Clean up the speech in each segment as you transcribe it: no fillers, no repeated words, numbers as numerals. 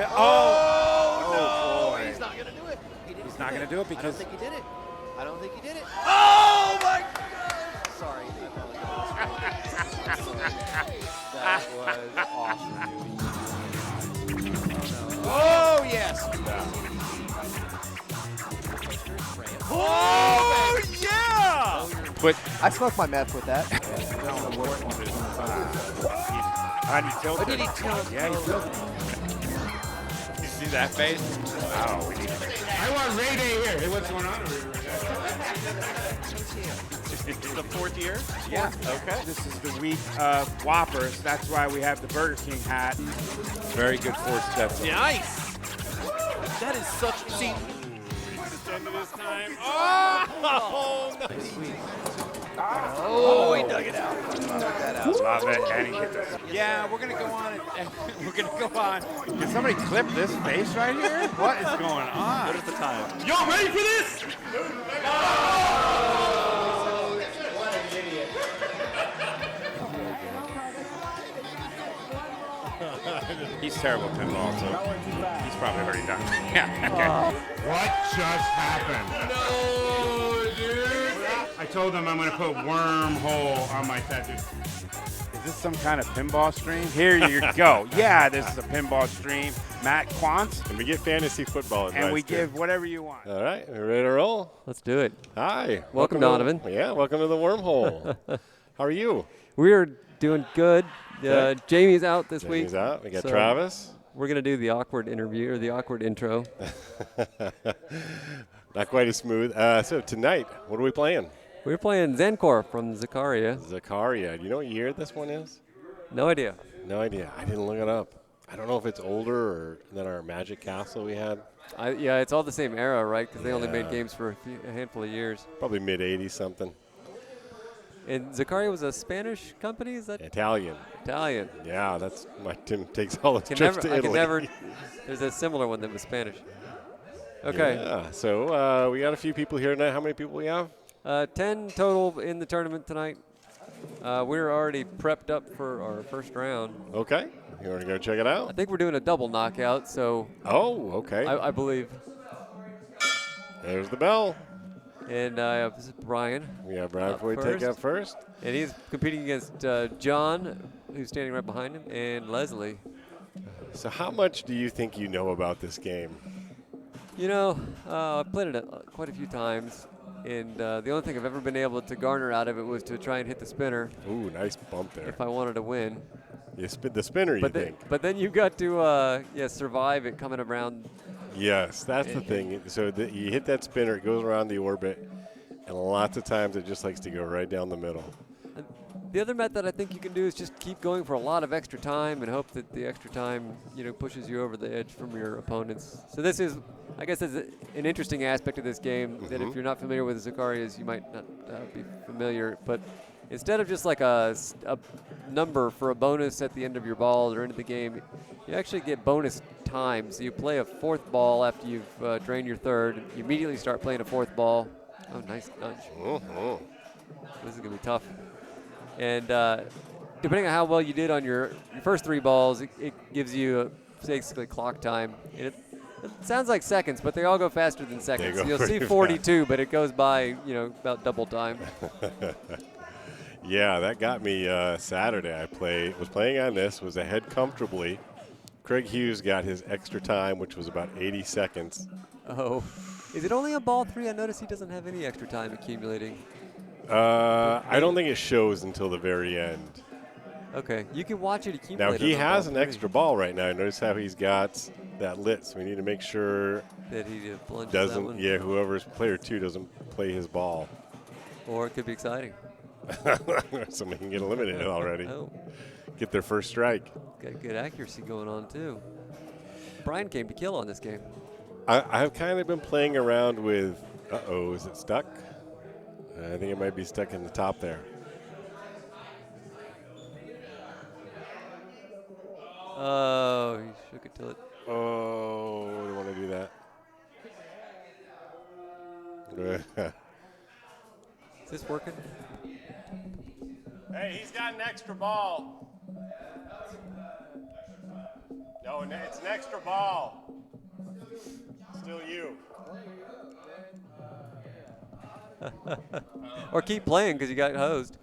Oh, no, boy. he's not going to do it. He's not going to do it because... I don't think he did it. I don't think he did it. Oh, my God. Sorry. That was awesome. Oh, yes. Oh, yeah! But I smoked my meth with that. how did he tilt What it? did he tilt? Yeah, he tilted. You see that face? Wow. I want Ray Day here. Hey, what's going on over here? It's the 4th year? Yeah. Okay. This is the week of Whoppers. That's why we have the Burger King hat. Very good 4 steps. Nice. That is such... See... This time. Oh, no. Oh, he dug it out. Love it. And he hit this. Yeah, we're going to go on. We're going to go on. Did somebody clip this face right here? What is going on? What is the time? Y'all ready for this? He's terrible pinball, so he's probably already done. Yeah, okay. What just happened? No, dude. I told them I'm going to put Wormhole on my tattoo. Is this some kind of pinball stream? Here you go. Yeah, this is a pinball stream. Matt Quantz. And we get fantasy football advice. And we too. give whatever you want. All right, we're ready to roll. Let's do it. Hi. Welcome Donovan. Welcome to the Wormhole. How are you? We're doing good. Okay. Jamie's out this week. Jamie's out. We got so Travis. We're going to do the awkward interview or the awkward intro. Not quite as smooth. So tonight, what are we playing? We're playing Zankor from Zaccaria. Zaccaria. Do you know what year this one is? No idea. No idea. I didn't look it up. I don't know if it's older or than our Magic Castle we had. Yeah, it's all the same era, right? Because they only made Yeah. games for a handful of years. Probably mid-'80s something. And Zaccaria was a Spanish company? Is that Italian. Italian? Yeah, that's my Tim takes all his trips to I Italy. can never. There's a similar one that was Spanish. Okay. Yeah. So we got a few people here tonight. How many people we have? 10 total in the tournament tonight. We're already prepped up for our first round. Okay. You want to go check it I out? think we're doing a double knockout, so Oh, okay. I believe. There's the bell. And this is Brian. We have Brian Up Floyd take up first. And he's competing against John, who's standing right behind him, and Leslie. So how much do you think you know about this game? You know, I've played it quite a few times, and the only thing I've ever been able to garner out of it was to try and hit the spinner. Ooh, nice bump there. If I wanted to win. You spin the spinner, you think? But then you've got to survive it coming around. Yes, that's the thing. So you hit that spinner, it goes around the orbit, and lots of times it just likes to go right down the middle. The other method I think you can do is just keep going for a lot of extra time and hope that the extra time, pushes you over the edge from your opponents. So this is, I guess, is an interesting aspect of this game that if you're not familiar with the Zaccarias, you might not be familiar. But instead of just like a number for a bonus at the end of your ball or end of the game, you actually get bonus time. So you play a fourth ball after you've drained your third. You immediately start playing a fourth ball. Oh, nice nudge. This is going to be tough. And depending on how well you did on your first 3 balls, it gives you basically clock time. And it sounds like seconds, but they all go faster than seconds. You'll see 42, but it goes by, about double time. Yeah, that got me Saturday. I was playing on this, was ahead comfortably. Craig Hughes got his extra time, which was about 80 seconds. Oh. Is it only on ball 3? I notice he doesn't have any extra time accumulating. I don't think it shows until the very end. Okay, you can watch it accumulate. Now, he on has ball an 3. extra ball right now. Notice how he's got that lit, so we need to make sure that he plunges that one. whoever's player 2 doesn't play his ball. Or it could be exciting. Somebody can get eliminated already. Oh. Get their first strike. Got good accuracy going on, too. Brian came to kill on this game. I've kind of been playing around with, is it stuck? I think it might be stuck in the top there. Oh, he shook it till it. Oh, I don't want to do that. Is this working? Hey, he's got an extra ball. No, it's an extra ball. Still you. Or keep playing because you got hosed.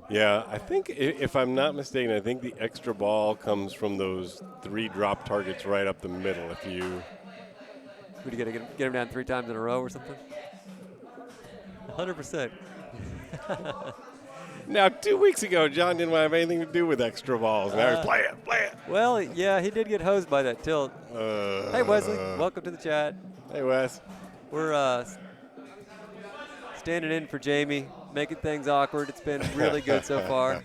Yeah, I think if I'm not mistaken, I think the extra ball comes from those 3 drop targets right up the middle. If you Would you get him down 3 times in a row or something? 100%. now 2 weeks ago, John didn't have anything to do with extra balls. Now he's play it. Well, yeah, he did get hosed by that tilt. Hey, Wesley, welcome to the chat. Hey, Wes. We're standing in for Jamie, making things awkward. It's been really good so far.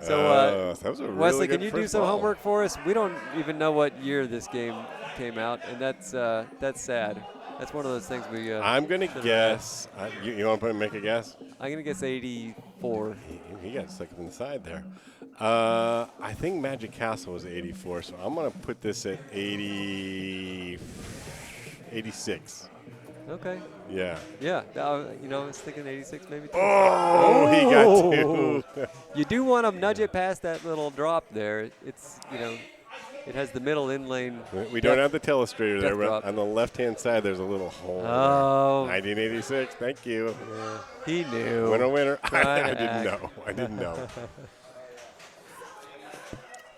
So, that was a really Wesley, good can you do first some ball. homework for us? We don't even know what year this game came out, and that's sad. That's one of those things we. I'm gonna guess. You want to make a guess? I'm gonna guess 84. He got stuck in the side there. I think Magic Castle was 84, so I'm gonna put this at 86. Okay. Yeah. Yeah. I was thinking 86 maybe. Too. Oh, he got 2. You do want to nudge it past that little drop there. It's it has the middle in lane. We don't have the telestrator there, drop. but on the left-hand side, there's a little hole. Oh. 1986. Thank you. Yeah. He knew. Winner. Trying to I didn't know.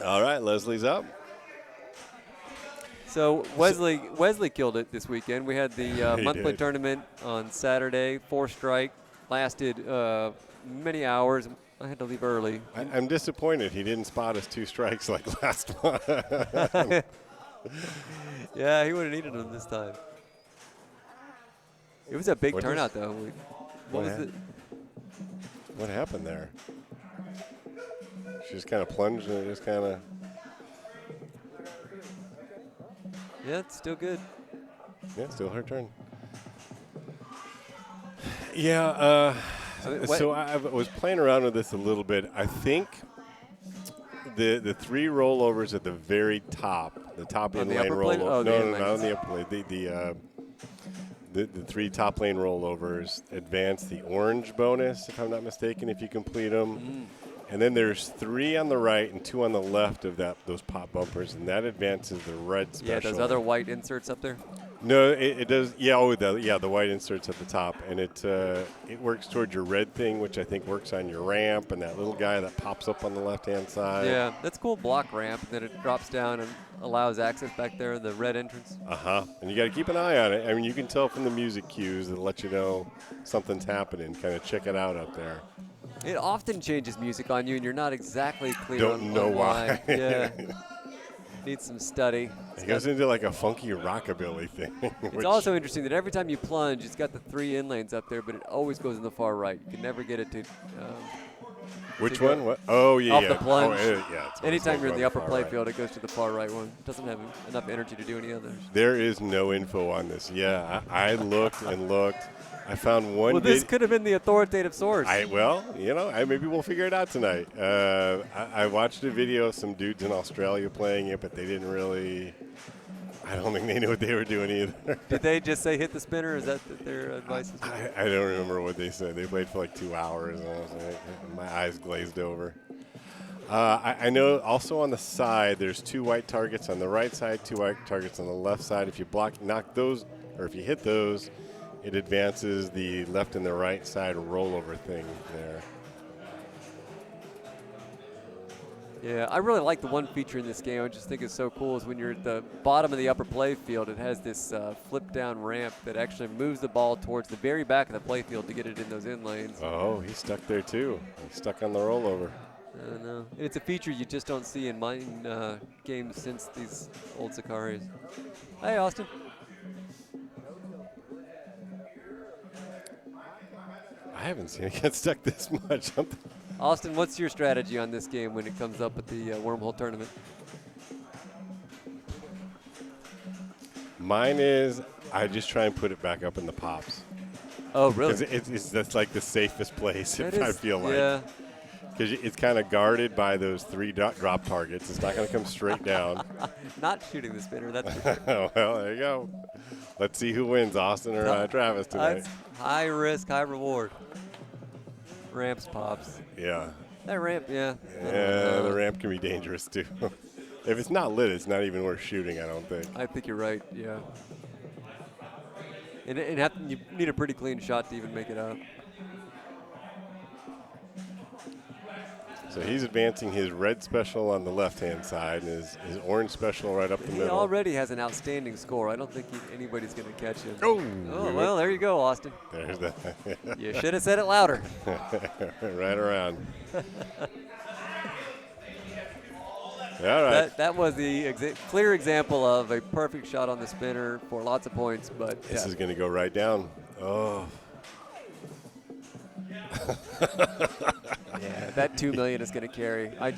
All right, Leslie's up. So Wesley killed it this weekend. We had the monthly did. tournament on Saturday. 4-strike, lasted many hours. I had to leave early. I'm disappointed he didn't spot us 2 strikes like last one. Yeah, he would have needed them this time. It was a big What turnout, though. What was it? What happened there? She just kind of plunged and it just kind of. Yeah, it's still good. Yeah, still her turn. Yeah, so I was playing around with this a little bit. I think the 3 rollovers at the very top, the top On in the lane upper plane? rollover. Oh, the No, in not on the upper lane. The 3 top lane rollovers advance the orange bonus, if I'm not mistaken, if you complete them. And then there's 3 on the right and 2 on the left of those pop bumpers, and that advances the red special. Yeah, those other white inserts up there. No, it does. Yeah, the white inserts at the top, and it works towards your red thing, which I think works on your ramp, and that little guy that pops up on the left-hand side. Yeah, that's cool. Block ramp, and then it drops down and allows access back there, the red entrance. And you got to keep an eye on it. I mean, you can tell from the music cues that let you know something's happening. Kind of check it out up there. It often changes music on you, and you're not exactly clear Don't on know why. why. Yeah. Needs some study. It goes into like a funky rockabilly thing. It's also interesting that every time you plunge, it's got the 3 in lanes up there, but it always goes in the far right. You can never get it to. Which to go one? What? Oh, yeah. Off the plunge. Oh, yeah. It's Anytime you're in the upper play playfield, it goes to the far right one. It doesn't have enough energy to do any others. There is no info on this. Yeah, I looked and looked. I found one. Well, this could have been the authoritative source. Maybe we'll figure it out tonight. I watched a video of some dudes in Australia playing it, but they didn't really. I don't think they knew what they were doing either. Did they just say hit the spinner? Is that their advice? I don't remember what they said. They played for like 2 hours, and I was like, my eyes glazed over. I know also on the side, there's 2 white targets on the right side, 2 white targets on the left side. If you knock those, or if you hit those, it advances the left and the right side rollover thing there. Yeah, I really like the one feature in this game. I just think it's so cool is when you're at the bottom of the upper play field, it has this flip down ramp that actually moves the ball towards the very back of the play field to get it in those in lanes. Oh, he's stuck there too. He's stuck on the rollover. I don't know. It's a feature you just don't see in mine games since these old Zaccarias. Hey, Austin. I haven't seen it get stuck this much. Austin, what's your strategy on this game when it comes up at the Wormhole tournament? Mine is I just try and put it back up in the pops. Oh, really? Because that's like the safest place, I feel like. Yeah. Because it's kind of guarded by those 3 drop targets. It's not going to come straight down. Not shooting the spinner, that's for sure. Well, there you go. Let's see who wins, Austin or Travis tonight. That's high risk, high reward. Ramps pops. Yeah. That ramp, yeah. Yeah, the ramp can be dangerous too. If it's not lit, it's not even worth shooting, I don't think. I think you're right, yeah. And you need a pretty clean shot to even make it out. So he's advancing his red special on the left-hand side and his orange special right up the middle. He already has an outstanding score. I don't think anybody's going to catch him. Oh, well, there you go, Austin. There's that. You should have said it louder. Right around. All right. That was the clear example of a perfect shot on the spinner for lots of points, but this is going to go right down. Oh. Yeah, that 2 million is going to carry. I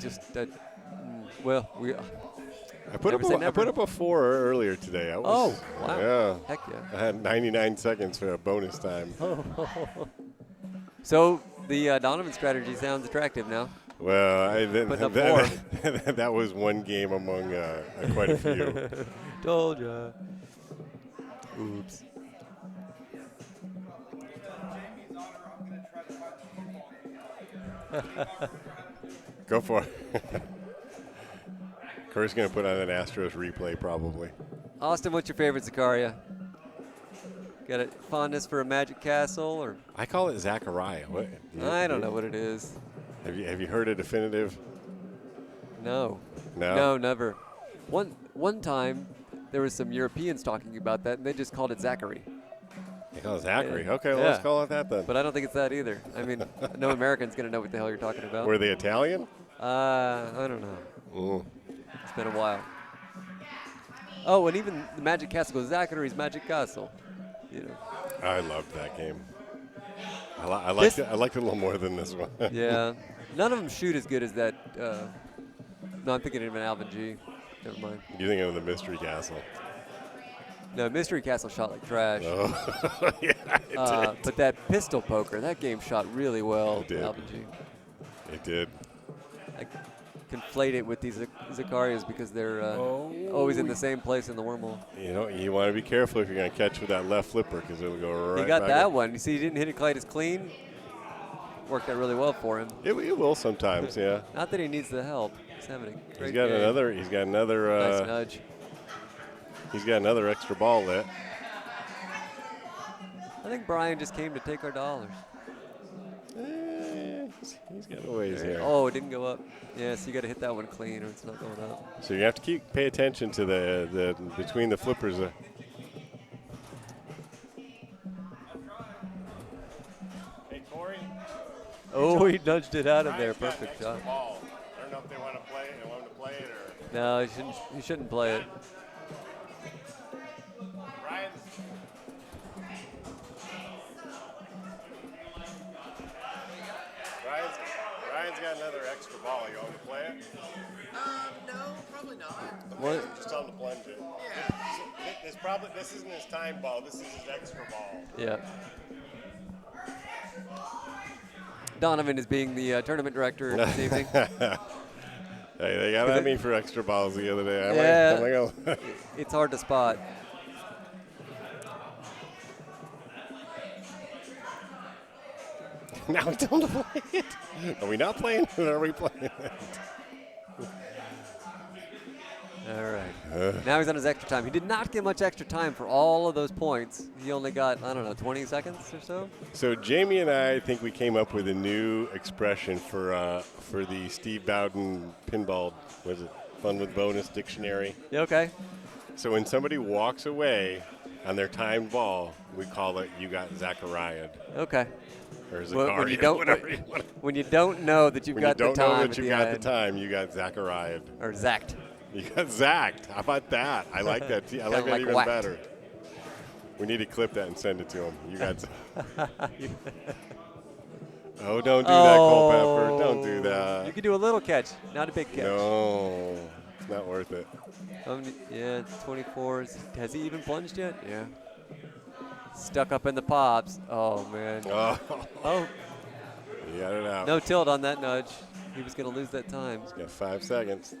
put up a 4 earlier today. Wow. Yeah. Heck yeah. I had 99 seconds for a bonus time. So the Donovan strategy sounds attractive now. Well, that was one game among quite a few. Told ya. Oops. Go for it. Kurt's going to put on an Astros replay probably. Austin, what's your favorite Zaccaria? Got a fondness for a Magic Castle, or? I call it Zaccaria. What? I don't know what it is. Have you heard a definitive? No. No? No, never. One time, there was some Europeans talking about that, and they just called it Zaccaria. They call it Zaccaria. Okay, well, Yeah. let's call it that then. But I don't think it's that either. I mean, no American's going to know what the hell you're talking about. Were they Italian? I don't know. Mm. It's been a while. Oh, and even the Magic Castle goes Zaccaria's Magic Castle. You know. I loved that game. I liked it a little more than this one. Yeah. None of them shoot as good as that. No, I'm thinking of an Alvin G. Never mind. You think of the Mystery Castle? No, Mystery Castle shot like trash. Oh, yeah, it did. But that pistol poker, that game shot really well. It did. Alvin G. It did. I conflate it with these Zaccarias because they're always in the same place in the wormhole. You know, you want to be careful if you're going to catch with that left flipper because it'll go right. He got back that up. one. You see, he didn't hit it quite as clean. Worked out really well for him. It will sometimes, yeah. Not that he needs the help. He's having a great He's got game. another. He's got another. Nice nudge. He's got another extra ball lit. I think Brian just came to take our dollars. He's got a ways here. Oh, it didn't go up. Yeah, so you got to hit that one clean, or it's not going up. So you have to pay attention to the between the flippers. Hey Corey. Oh, he nudged it out of there. Perfect shot. Ball. I don't know if they want to play it. They want to play it or. No, he shouldn't play it. Ryan's got another extra ball. You want to play it? No, probably not. What? Just tell him to plunge it. Yeah. This isn't his time ball. This is his extra ball. Yeah. Donovan is being the tournament director this evening. Hey, they got at me for extra balls the other day. Yeah. It's hard to spot. Now we tell him to play it. Are we not playing it or are we playing it? All right. Now he's on his extra time. He did not get much extra time for all of those points. He only got, I don't know, 20 seconds or so? So Jamie and I think we came up with a new expression for the Steve Bowden pinball, what is it, Fun with Bonus dictionary. Yeah, okay. So when somebody walks away on their timed ball, we call it you got Zaccaria. Okay. Or Zaccaria, when you don't know that you've got the time. When you don't know that you got the time, you got Zaccaria. Or Zacked. You got zacked. How about that? I like that. I like that even whacked. better. We need to clip that and send it to him. You got. Oh, don't do that, Culpepper. Don't do that. You could do a little catch, not a big catch. No, it's not worth it. Yeah, it's 24. Has he even plunged yet? Yeah. Stuck up in the pops. Oh, man. Oh. You got it out. No tilt on that nudge. He was going to lose that time. He's got 5 seconds.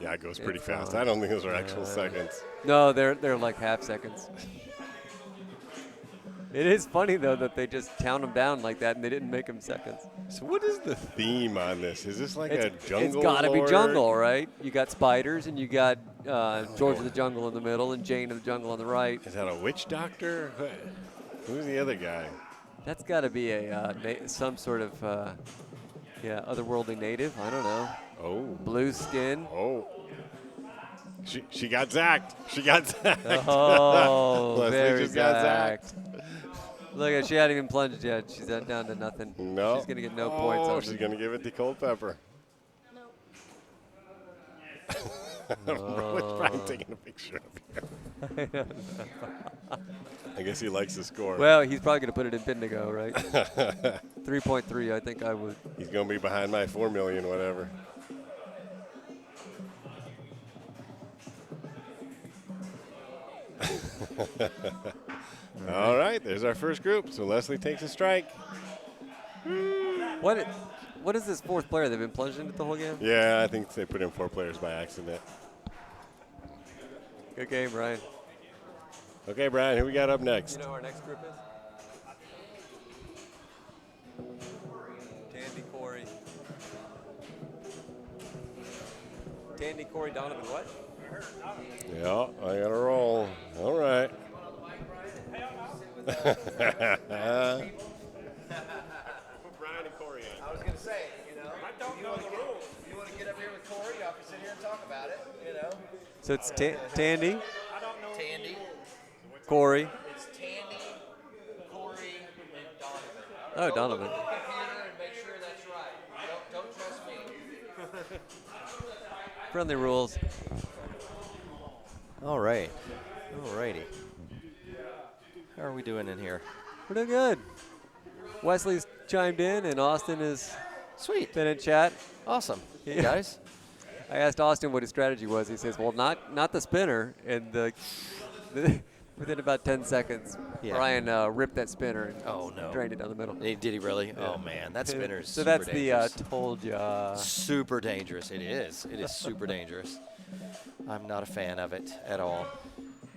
Yeah, it goes pretty fast. I don't think those are actual seconds. No, they're like half seconds. It is funny, though, that they just count them down like that and they didn't make them seconds. So what is the theme on this? Is this like a jungle It's got to be lore? jungle, right? You got spiders and you got George of the Jungle in the middle and Jane of the Jungle on the right. Is that a witch doctor? Who's the other guy? That's got to be a some sort of otherworldly native. I don't know. Oh. Blue skin. Oh. She got zacked. She got zacked. Oh, Leslie very just got zacked. Look at, she hadn't even plunged yet. She's down to nothing. No. She's gonna get no points. Oh, she's gonna give it to cold pepper. What's Brian taking a picture of here? I guess he likes the score. Well, he's probably gonna put it in Bindigo, right? 3.3. I think I would. He's gonna be behind my 4 million, whatever. All right, there's our first group. So Leslie takes a strike. What is this fourth player? They've been plunged into the whole game? Yeah, I think they put in 4 players by accident. Good game, Ryan. Okay, Brian, who we got up next? You know who our next group is? Tandy, Corey. Tandy, Corey, Donovan, what? Yeah, I got to roll. All right. Brian and Corey. I was going to say, I don't know the rules. You want to get up here with Corey, y'all can sit here and talk about it, So it's Tandy, Tandy. Corey. It's Tandy, Corey, and Donovan. Oh, Donovan. Look at the computer and make sure that's right. Don't trust me. Friendly rules. All right. All righty. How are we doing in here? We're doing good. Wesley's chimed in, and Austin has Sweet. been in chat. Awesome. Yeah. Hey, guys. I asked Austin what his strategy was. He says, well, not the spinner. And within about 10 seconds, Yeah. Brian ripped that spinner and Oh, no. drained it down the middle. Did he really? Oh, man. That spinner is So super that's dangerous. the told ya. Super dangerous. It is. It is super dangerous. I'm not a fan of it at all.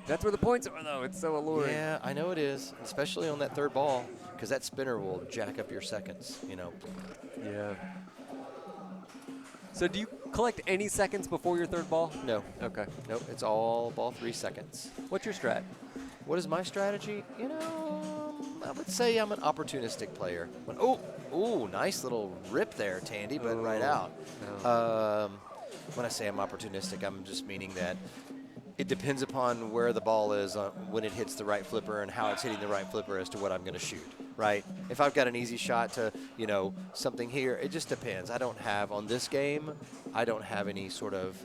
That's where the points are, though. It's so alluring. Yeah, I know it is, especially on that third ball, because that spinner will jack up your seconds, Yeah. So do you collect any seconds before your third ball? No. Okay. Nope, it's all ball 3 seconds. What's your strat? What is my strategy? I would say I'm an opportunistic player. Oh, nice little rip there, Tandy, but right out. No. When I say I'm opportunistic, I'm just meaning that it depends upon where the ball is when it hits the right flipper and how it's hitting the right flipper as to what I'm going to shoot, right? If I've got an easy shot to, something here, it just depends. On this game, I don't have any sort of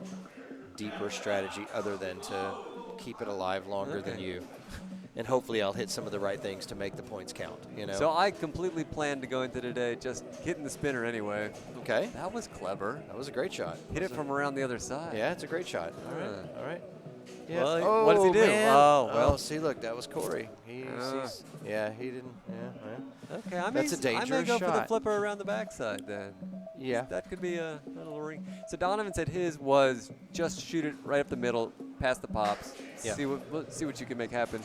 deeper strategy other than to keep it alive longer than you. And hopefully I'll hit some of the right things to make the points count, So I completely planned to go into today just hitting the spinner anyway. Okay. That was clever. That was a great shot. Hit it from around the other side. Yeah, it's a great shot. All right. Yeah. Well, what does he do? Man. Oh, well. See, look, that was Corey. He didn't. Yeah. Okay, I That's a may dangerous go for the shot. flipper around the backside then. Yeah. That could be a little ring. So Donovan said his was just shoot it right up the middle, past the pops. Yeah. See what you can make happen.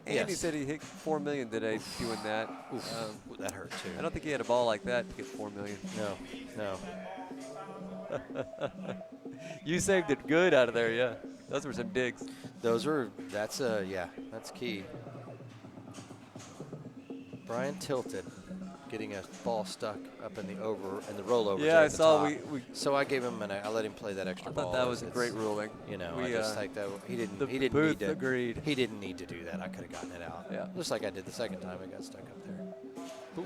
And he Yes. said he hit 4 million today doing that. Ooh, that hurt too. I don't think he had a ball like that to get 4 million. No. You saved it good out of there, yeah. Those were some digs. That's key. Brian tilted, getting a ball stuck up in the rollover. Yeah, I saw So I gave him I let him play that extra I ball. thought that was a great ruling. I just like that. He didn't the need booth to. agreed. He didn't need to do that. I could have gotten it out. Yeah. Just like I did the second time. I got stuck up there.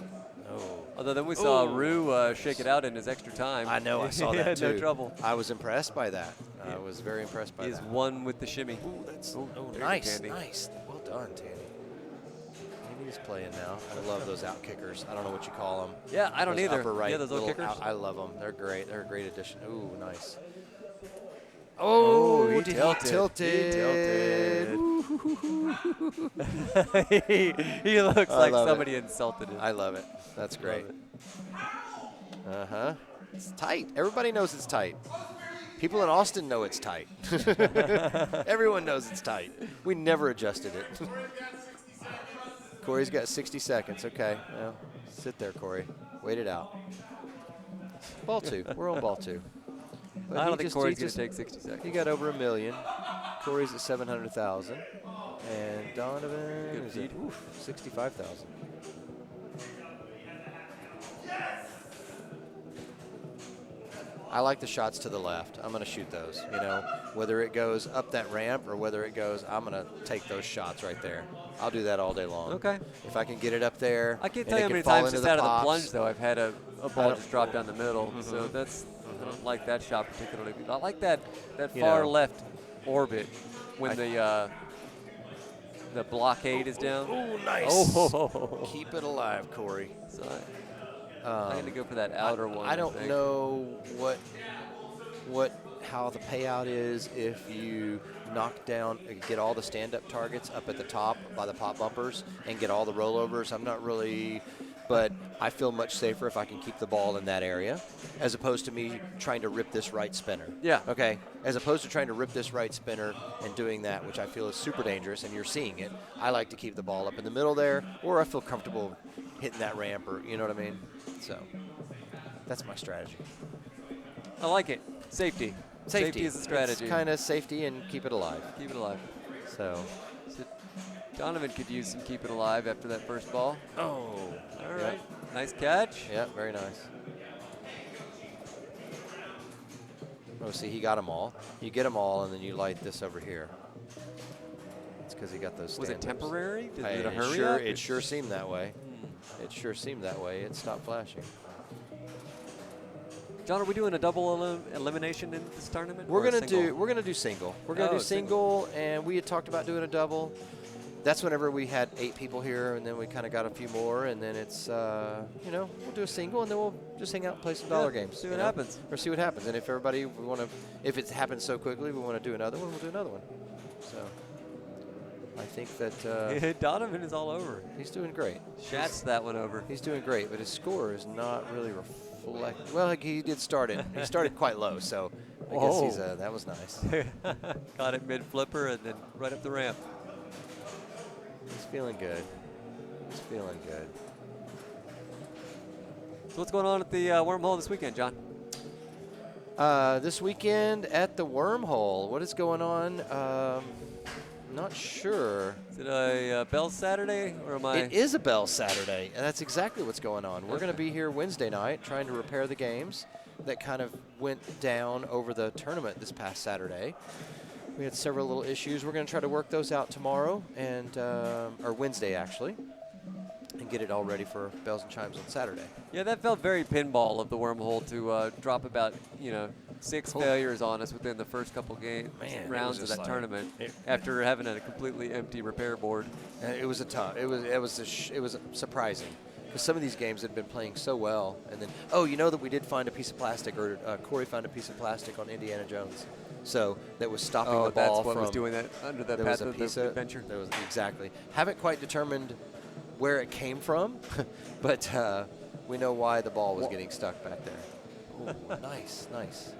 Oh. Although then we saw Rue shake it out in his extra time. I know. I saw He that had too. no trouble. I was impressed by that. I was very impressed by He that. is one with the shimmy. Ooh, that's there you go, nice. Tandy. Nice. Well done, Tandy. Tandy's playing now. I love those out kickers. I don't know what you call them. Yeah, I don't Those either. Upper right Yeah, those little kickers. I love them. They're great. They're a great addition. Ooh, nice. Oh, he tilted. He looks like love somebody insulted him. I love it. That's great. It's tight. Everybody knows it's tight. People in Austin know it's tight. Everyone knows it's tight. We never adjusted it. Corey's got 60 seconds. Okay. Well, sit there, Corey. Wait it out. Ball 2. We're on ball 2. But I don't he think just- Corey's he going to just- take 60 seconds. He got over $1 million. Corey's at 700,000. And Donovan Good is feed. at 65,000. I like the shots to the left. I'm going to shoot those. You know, whether it goes up that ramp or whether it goes, I'm going to take those shots right there. I'll do that all day long. Okay. If I can get it up there. I can't and tell you it how can many fall times into just the out of the pops. plunge, though, I've had a ball don't- just drop down the middle. So that's I don't like that shot particularly. I like that You far know. left orbit when the blockade is down. Oh, nice. Oh. Keep it alive, Corey. So I'm going to go for that outer one. I don't think. know how the payout is if you knock down, get all the stand-up targets up at the top by the pop bumpers and get all the rollovers. I'm not really, but I feel much safer if I can keep the ball in that area as opposed to me trying to rip this right spinner. Yeah. Okay. As opposed to trying to rip this right spinner and doing that, which I feel is super dangerous, and you're seeing it. I like to keep the ball up in the middle there, or I feel comfortable hitting that ramp, or you know what I mean. So that's my strategy. I like it. Safety. Safety is the strategy. It's kind of safety and keep it alive. Keep it alive. So. So Donovan could use some keep it alive after that first ball. Oh. All right. Nice catch. Yeah, very nice. Oh, see, he got them all. You get them all, and then you light this over here. It's because he got those Was it stand-ups. temporary? Did Hey, it hurry sure, up? it sure seemed that way. It sure seemed that way. It stopped flashing. John, are we doing a double elimination in this tournament? We're or a gonna single? do single. We're gonna do single, and we had talked about doing a double. That's whenever we had 8 people here, and then we kind of got a few more, and then it's you know, we'll do a single, and then we'll just hang out and play some dollar games. See you what know? happens. Or see what happens, and if everybody we want to, if it happens so quickly, we want to do another one, we'll do another one. So I think that Donovan is all over. he's doing great. Shats that one over. He's doing great, but his score is not really reflecting. Well, he did start it. He started quite low, so I guess he's that was nice. Got it mid flipper and then right up the ramp. He's feeling good. He's feeling good. So what's going on at the Wormhole this weekend, John? This weekend at the Wormhole, what is going on? Not sure. Is it a Bell Saturday or am I? It is a Bell Saturday, and that's exactly what's going on. We're going to be here Wednesday night trying to repair the games that kind of went down over the tournament this past Saturday. We had several little issues. We're going to try to work those out tomorrow, and or Wednesday actually, and get it all ready for bells and chimes on Saturday. Yeah, that felt very pinball of the Wormhole to drop about 6 failures on us within the first couple rounds of that tournament after having a completely empty repair board. And it was it was surprising because some of these games had been playing so well, and then that we did find a piece of plastic, or Corey found a piece of plastic on Indiana Jones, so that was stopping the ball that's what from was doing that under the there path was a of piece the adventure. There was exactly. Haven't quite determined where it came from, but we know why the ball was getting stuck back there. Ooh, nice. Nice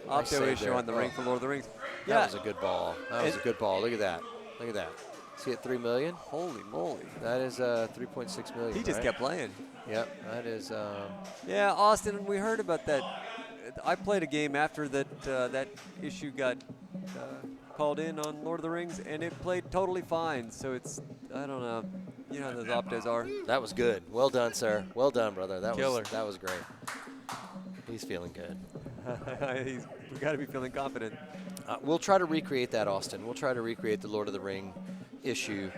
Opto save issue there. on the ring for Lord of the Rings. That was a good ball. That was a good ball. Look at that. Look at that. See it, 3 million? Holy moly. That is 3.6 million. He just right? kept playing. Yep, that is. Yeah, Austin, we heard about that. I played a game after that that issue got called in on Lord of the Rings, and it played totally fine. So it's, I don't know. You know how those Optos are. That was good. Well done, sir. Well done, brother. That Killer. was great. He's feeling good. We got to be feeling confident. We'll try to recreate that, Austin. We'll try to recreate the Lord of the Ring issue.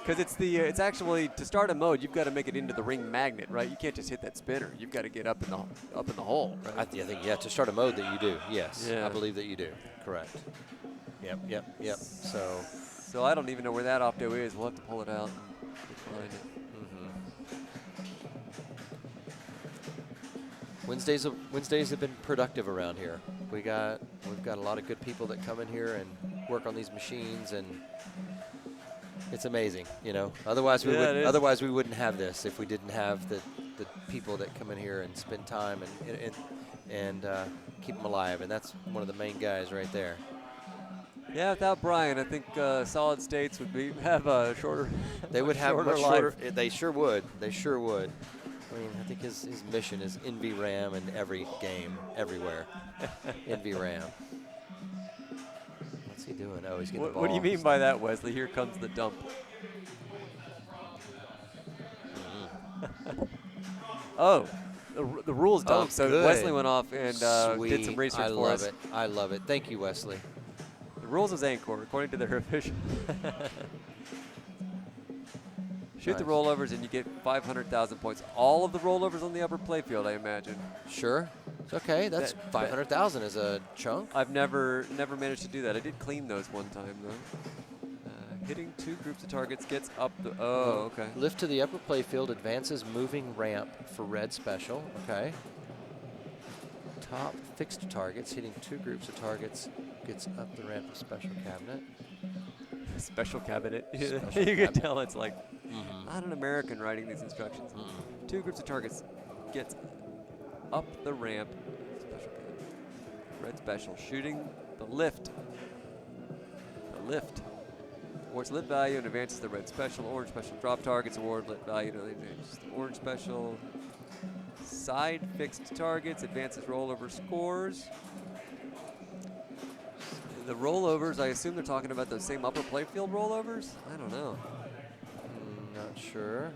Because it's actually, to start a mode, you've got to make it into the ring magnet, right? You can't just hit that spinner. You've got to get up in the hole, right? I think to start a mode that you do. Yes, Yeah. I believe that you do. Correct. Yep. So I don't even know where that Opto is. We'll have to pull it out and find it. Wednesdays have been productive around here. We've got a lot of good people that come in here and work on these machines, and it's amazing, Otherwise we wouldn't have this if we didn't have the people that come in here and spend time and keep them alive, and that's one of the main guys right there. Yeah, without Brian, I think Solid States would have a shorter. They would have shorter much life. shorter. They sure would. They sure would. I mean, I think his mission is in VRAM in every game, everywhere. In VRAM. What's he doing? Oh, he's getting the ball. What do you mean by that, Wesley? Here comes the dump. Oh, the rules dump. So good. Wesley went off and did some research for us. I love it. I love it. Thank you, Wesley. The rules of Zankor, according to their official. Shoot the rollovers and you get 500,000 points. All of the rollovers on the upper playfield, I imagine. Sure. It's okay. That's 500,000 is a chunk. I've never managed to do that. I did clean those one time, though. Hitting 2 groups of targets gets up the... Oh, okay. Lift to the upper playfield, advances moving ramp for red special. Okay. Top fixed targets, hitting 2 groups of targets, gets up the ramp of special cabinet. Special cabinet. Special You can cabinet. tell it's like not an American writing these instructions. 2 groups of targets gets up the ramp. Special cabinet. Red special. Shooting the lift. The lift. Awards lit value and advances the red special. Orange special drop targets. Award lit value to advances the orange special. Side fixed targets. Advances rollover scores. The rollovers, I assume they're talking about those same upper playfield rollovers? I don't know. Not sure.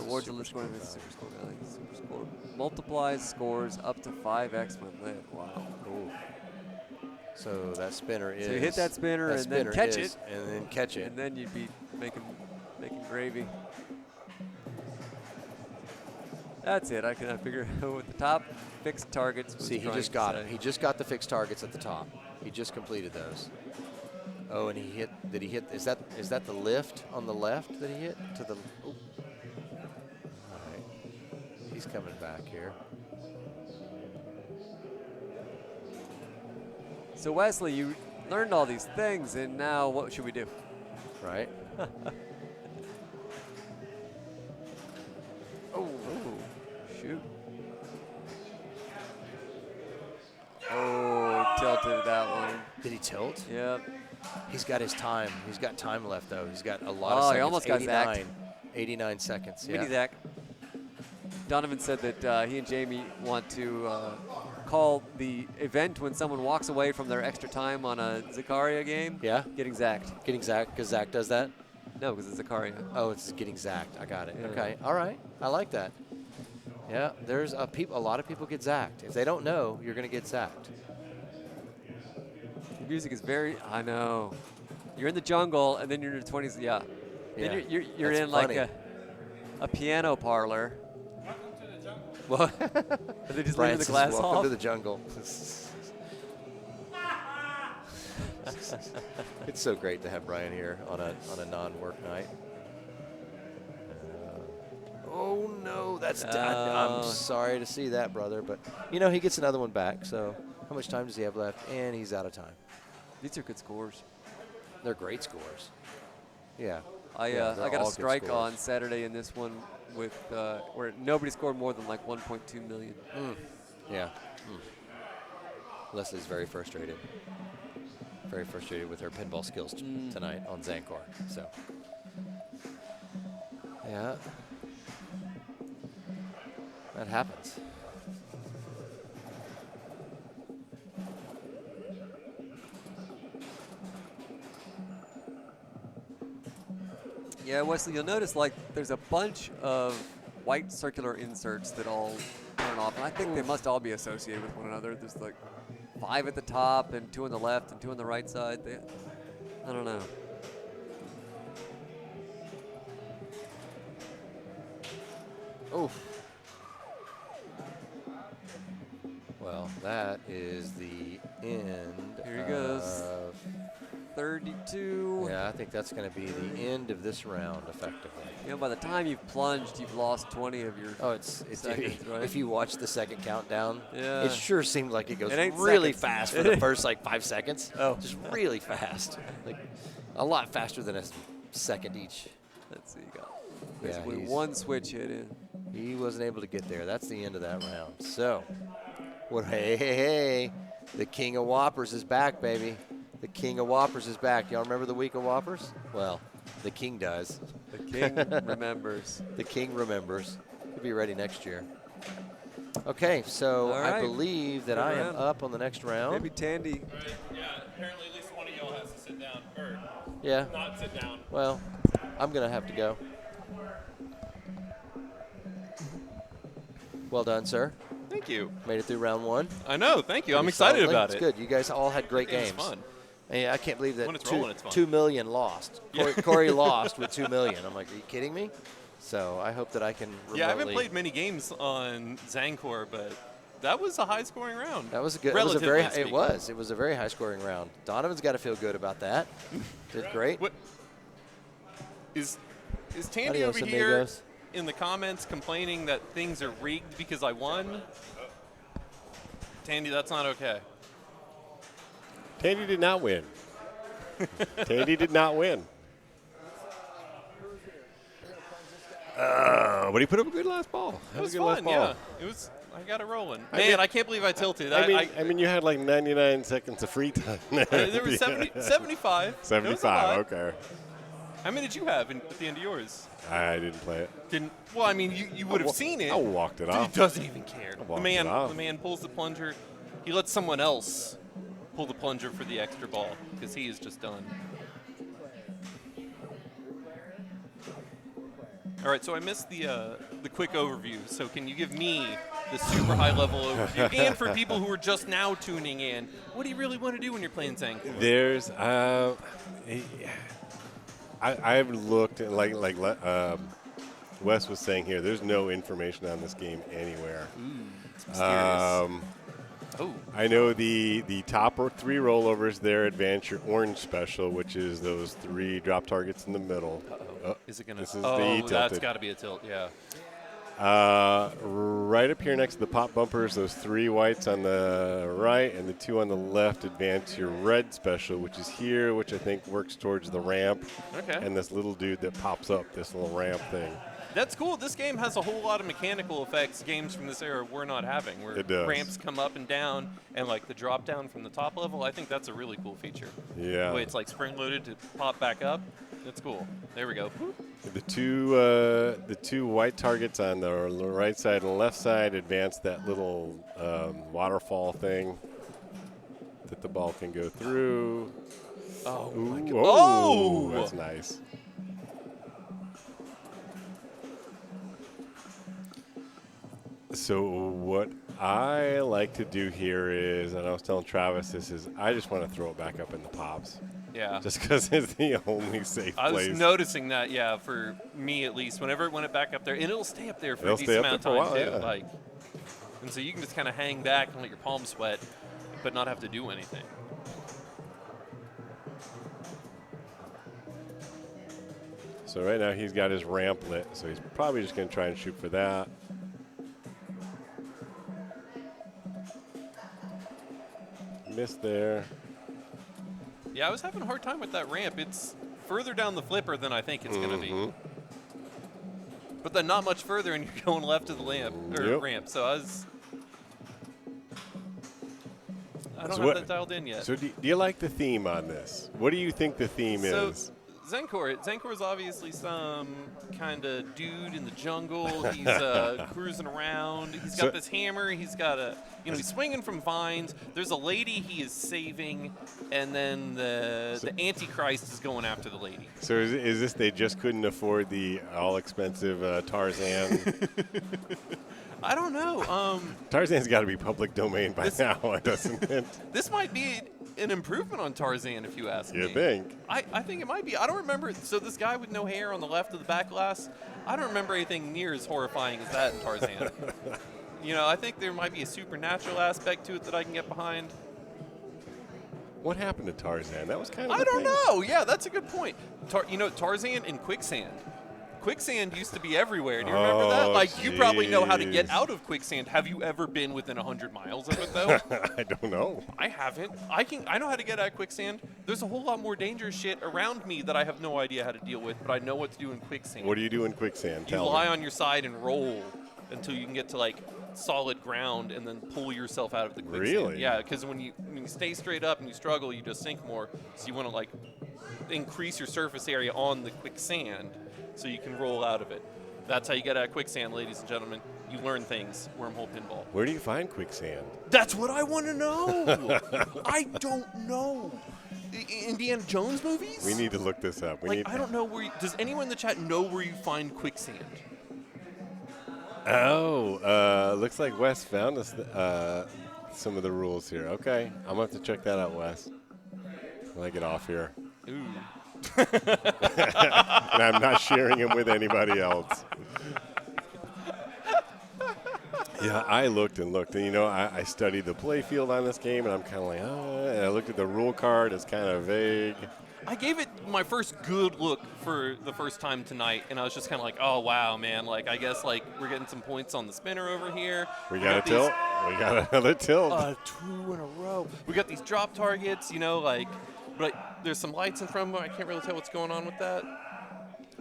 Awards the list score and super score value. Super score multiplies scores up to 5x when lit. Wow. Ooh. So that spinner is. So you hit that spinner and then catch it. And then catch it. And then you'd be making gravy. That's it. I figure with the top fixed targets. See, he just got it. He just got the fixed targets at the top. He just completed those. Oh, and he hit. Did he hit? Is that the lift on the left that he hit to the? Ooh. All right. He's coming back here. So Wesley, you learned all these things, and now what should we do? Right. Oh, shoot. Oh, tilted that one. Did he tilt? Yep. He's got his time. He's got time left, though. He's got a lot of Oh, seconds. he almost got 89. zacked. 89 seconds, yeah. Mini Zach. Donovan said that he and Jamie want to call the event when someone walks away from their extra time on a Zaccaria game. Yeah? Getting zacked. Getting zacked, because Zach does that? No, because it's Zaccaria. Oh, it's getting zacked. I got it. Yeah. Okay. All right. I like that. Yeah, there's a lot of people get zacked. If they don't know, you're going to get zacked. The music is very, I know. You're in the jungle, and then you're in your 20s. Yeah. Yeah. Then you're That's in funny. like a piano parlor. Well, And they just leave Brian the says, glass welcome off. to the jungle. It's so great to have Brian here on a non-work night. Oh no, that's I'm sorry to see that, brother, but you know he gets another one back. So how much time does he have left? And he's out of time. These are good scores. They're great scores. Yeah. I Yeah, got they're a all good strike scores. on Saturday in this one with where nobody scored more than like 1.2 million. Yeah. Leslie's very frustrated. Very frustrated with her pinball skills tonight on Zankor. So, yeah. That happens. Yeah, Wesley, you'll notice like there's a bunch of white circular inserts that all turn off, and I think they must all be associated with one another. There's like 5 at the top and 2 on the left and 2 on the right side. I don't know. Oof. Well, that is the end. Here he goes. 32. Yeah, I think that's going to be the end of this round, effectively. You know, by the time you've plunged, you've lost 20 of your It's seconds, right? If you watch the second countdown, Yeah. it sure seems like it goes It ain't really seconds. fast for the first like 5 seconds. Oh. Just really fast. Like a lot faster than a second each. Let's see, you got Yeah, basically he's- 1 switch hit in. He wasn't able to get there. That's the end of that round. So, hey. The king of whoppers is back, baby. The king of whoppers is back. Y'all remember the week of whoppers? Well, the king does. The king remembers. The king remembers. He'll be ready next year. Okay, so All right. I believe that Good I am round. up on the next round. Maybe Tandy. Yeah, apparently at least one of y'all has to sit down, or Yeah. not sit down. Well, I'm going to have to go. Well done, sir. Thank you. Made it through round one. I know, thank you. I'm Pretty excited solidly. about It's it. good. You guys all had great It's games. fun. And I can't believe that When it's rolling, it's fun. 2 million lost. Yeah. Corey lost with 2 million. I'm like, are you kidding me? So I hope that I can remotely. Yeah, I haven't played many games on Zankor, but that was a high-scoring round. That was a good. It was a very. It was. It was a very high-scoring round. Donovan's got to feel good about that. Did great. What is Tandy Adios, over here amigos. in the comments complaining that things are rigged because I won? Tandy, that's not okay. Tandy did not win. Tandy did not win. But he put up a good last ball. It was fun, yeah. It was. I got it rolling. I Man, mean- I can't believe I tilted. I mean, you had like 99 seconds of free time. There was 75. It was a 75. lot. Okay. How many did you have at the end of yours? I didn't play it. Didn't. Well, I mean, you would have seen it. I walked it He off. doesn't even care. I walked it off. The man pulls the plunger. He lets someone else pull the plunger for the extra ball because he is just done. All right, so I missed the quick overview. So can you give me the super high level overview? And for people who are just now tuning in, what do you really want to do when you're playing Zankor? There's, I've looked at like Wes was saying here. There's no information on this game anywhere. It's mysterious. Oh, I know the top 3 rollovers there advance your orange special, which is those 3 drop targets in the middle. Oh, is it gonna? This is oh, the that's tilted. got to be a tilt. Yeah. Right up here next to the pop bumpers, those 3 whites on the right and the 2 on the left advance your red special, which is here, which I think works towards the ramp. Okay. And this little dude that pops up, this little ramp thing. That's cool. This game has a whole lot of mechanical effects games from this era we're not having, where It does. ramps come up and down, and like the drop down from the top level. I think that's a really cool feature. Yeah. The way it's like spring loaded to pop back up. That's cool. There we go. Whoop. The two white targets on the right side and left side advance that little waterfall thing that the ball can go through. Oh, Ooh, my God. oh, Oh! that's nice. So what I like to do here is, and I was telling Travis this, is I just want to throw it back up in the pops. Yeah. Just because it's the only safe I place. was noticing that, yeah, for me at least. Whenever it went back up there, and it'll stay up there for It'll a stay decent up amount there of for a time, while, too. yeah. Like, and so you can just kind of hang back and let your palms sweat, but not have to do anything. So right now he's got his ramp lit, so he's probably just going to try and shoot for that. Missed there. Yeah, I was having a hard time with that ramp. It's further down the flipper than I think it's going to be. But then not much further, and you're going left of the ramp. So I don't have that dialed in yet. So do you like the theme on this? What do you think the theme is? Zankor is obviously some kind of dude in the jungle. He's cruising around. He's got this hammer. He's got he's swinging from vines. There's a lady he is saving, and then the Antichrist is going after the lady. So is this they just couldn't afford the all-expensive Tarzan? I don't know. Tarzan's got to be public domain by now, doesn't it? This might be an improvement on Tarzan, if you ask me. You think? I think it might be. I don't remember. So this guy with no hair on the left of the back glass, I don't remember anything near as horrifying as that in Tarzan. I think there might be a supernatural aspect to it that I can get behind. What happened to Tarzan? That was kind of I don't know. Yeah, that's a good point. Tarzan and quicksand. Quicksand used to be everywhere. Do you remember that? Like, you probably know how to get out of quicksand. Have you ever been within 100 miles of it, though? I don't know. I haven't. I know how to get out of quicksand. There's a whole lot more dangerous shit around me that I have no idea how to deal with, but I know what to do in quicksand. What do you do in quicksand? You Tell lie me. on your side and roll until you can get to, like, solid ground and then pull yourself out of the quicksand. Really? Yeah, because when you stay straight up and you struggle, you just sink more. So you want to like increase your surface area on the quicksand so you can roll out of it. That's how you get out of quicksand, ladies and gentlemen. You learn things. Wormhole Pinball. Where do you find quicksand? That's what I want to know. I don't know. Indiana Jones movies? We need to look this up. I don't know where. Does anyone in the chat know where you find quicksand? Oh, looks like Wes found us some of the rules here. Okay, I'm gonna have to check that out, Wes. When I get off here. Ooh. And I'm not sharing them with anybody else. Yeah, I looked and looked, and I studied the play field on this game, and I'm kind of like, and I looked at the rule card. It's kind of vague. I gave it my first good look for the first time tonight, and I was just kind of like, oh, wow, man. Like, I guess, like, we're getting some points on the spinner over here. We got a tilt. We got another tilt. 2 in a row. We got these drop targets, but there's some lights in front of them. I can't really tell what's going on with that.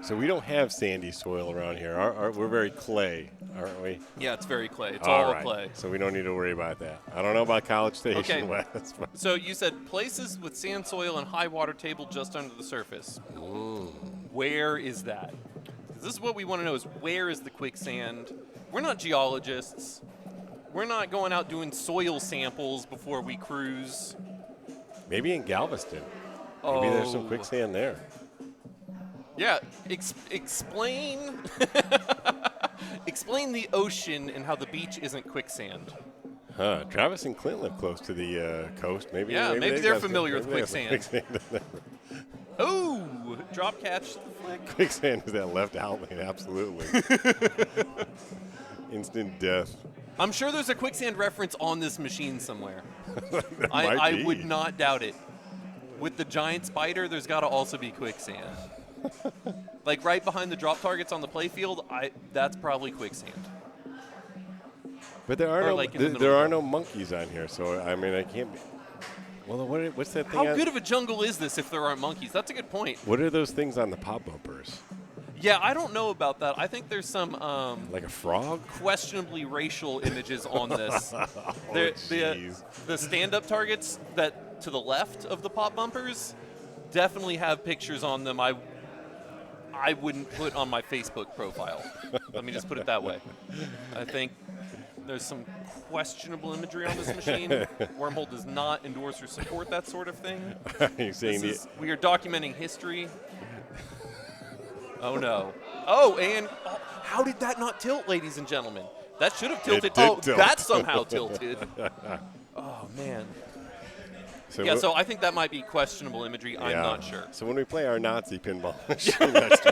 So we don't have sandy soil around here. We're very clay, aren't we? Yeah, it's very clay. It's all right. clay. So we don't need to worry about that. I don't know about College Station, Okay. Wes. So you said places with sand soil and high water table just under the surface. Where is that? 'Cause this is what we want to know is where is the quicksand? We're not geologists. We're not going out doing soil samples before we cruise. Maybe in Galveston. Maybe there's some quicksand there. Yeah, explain explain the ocean and how the beach isn't quicksand. Huh. Travis and Clint live close to the coast. Maybe they're familiar with quicksand. Oh, drop catch flick. Quicksand is that left outlet, absolutely. Instant death. I'm sure there's a quicksand reference on this machine somewhere. Might I be. would not doubt it. With the giant spider, there's got to also be quicksand. Like right behind the drop targets on the playfield, that's probably quicksand. But there are There are no monkeys on here, so I mean I can't. Well, what's that thing? How good of a jungle is this if there aren't monkeys? That's a good point. What are those things on the pop bumpers? Yeah, I don't know about that. I think there's some Like a frog? questionably racial images on this. Jeez. The stand-up targets that to the left of the pop bumpers definitely have pictures on them I wouldn't put on my Facebook profile. Let me just put it that way. I think there's some questionable imagery on this machine. Wormhole does not endorse or support that sort of thing. Are you saying We are documenting history. Oh, no. Oh, and how did that not tilt, ladies and gentlemen? That should have tilted. did tilt. That somehow tilted. Oh, man. So I think that might be questionable imagery. I'm not sure. So when we play our Nazi pinball machine, that's true.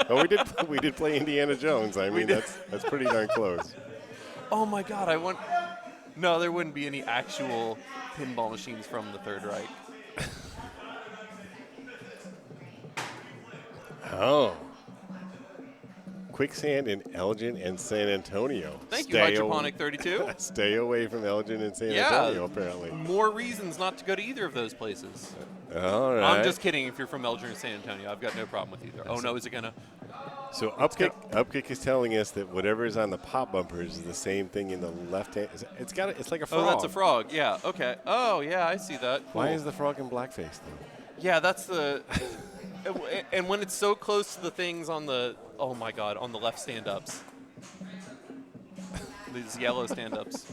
Oh, we did play Indiana Jones. I mean, that's pretty darn close. Oh, my God. No, there wouldn't be any actual pinball machines from the Third Reich. Oh. Quicksand in Elgin and San Antonio. Thank you, Hydroponic 32. Stay away from Elgin and San Antonio, apparently. More reasons not to go to either of those places. All right. I'm just kidding if you're from Elgin or San Antonio. I've got no problem with either. Oh, no, is it going to? So Upkick is telling us that whatever is on the pop bumpers is the same thing in the left hand. It's like a frog. Oh, that's a frog. Yeah, okay. Oh, yeah, I see that. Cool. Why is the frog in blackface, though? Yeah, that's the... And when it's so close to the things on the... Oh, my God, on the left stand-ups. These yellow stand-ups.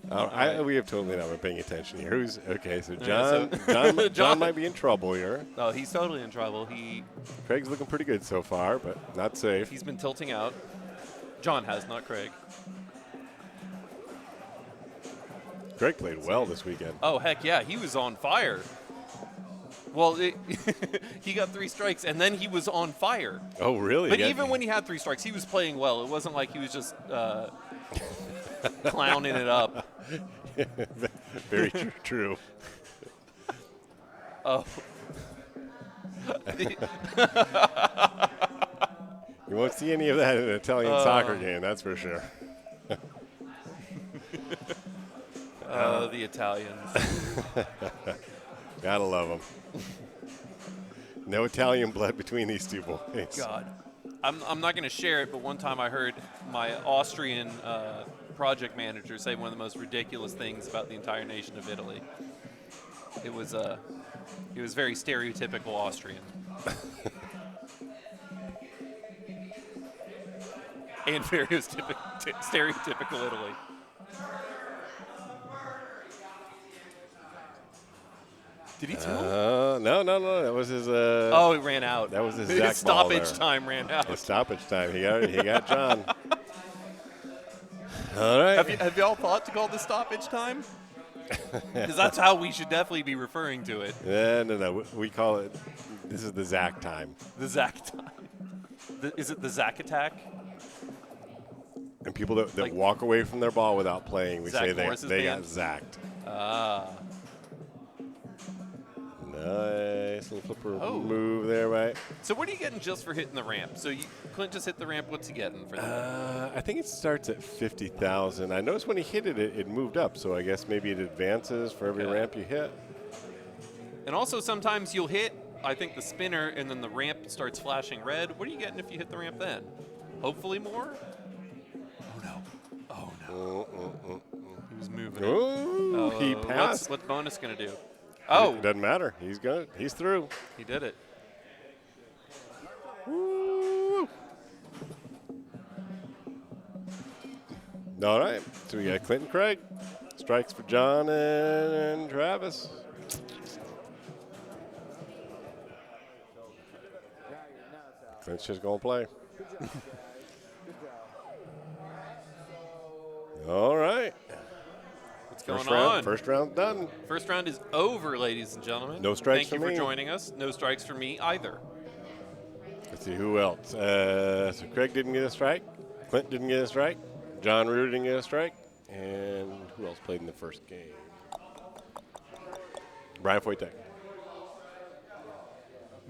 We have totally not been paying attention here. So Yeah, John might be in trouble here. Oh, he's totally in trouble. Craig's looking pretty good so far, but not safe. He's been tilting out. John has, not Craig. Craig played well this weekend. Oh, heck yeah, he was on fire. Well, he got 3 strikes, and then he was on fire. Oh, really? But even when he had 3 strikes, he was playing well. It wasn't like he was just clowning it up. Very true. Oh. You won't see any of that in an Italian soccer game, that's for sure. The Italians. Gotta love them. No Italian blood between these two boys. God. I'm not going to share it, but one time I heard my Austrian project manager say one of the most ridiculous things about the entire nation of Italy. It was very stereotypical Austrian. And very stereotypical Italy. Did he tell? No. That was his. Oh, he ran out. That was his His Zach stoppage ball there. time ran out. His stoppage time. He got John. All right. Have y'all thought to call this stoppage time? Because that's how we should definitely be referring to it. No. We call it. This is the Zach time. The Zack time. Is it the Zack attack? And people that Like- walk away from their ball without playing, we Zach say they Morris's got band? zacked. Ah. Nice little flipper Oh. move there, right? So what are you getting just for hitting the ramp? So Clint just hit the ramp. What's he getting for that? I think it starts at 50,000. I noticed when he hit it, it moved up. So I guess maybe it advances for every Okay. ramp you hit. And also sometimes you'll hit, I think, the spinner, and then the ramp starts flashing red. What are you getting if you hit the ramp then? Hopefully more? Oh, no. He was moving it. Ooh, he passed. What's bonus going to do? Oh, It doesn't matter. He's through. he did it. Woo. All right. So we got Clinton Craig. Strikes for John and Travis. Clint's just going to play. All right. What's going First round, on? first round done. First round is over, ladies and gentlemen. No strikes Thank you for for me. joining us. No strikes for me either. Let's see who else. So Craig didn't get a strike. Clint didn't get a strike. John Rue didn't get a strike. And who else played in the first game? Brian Foytek.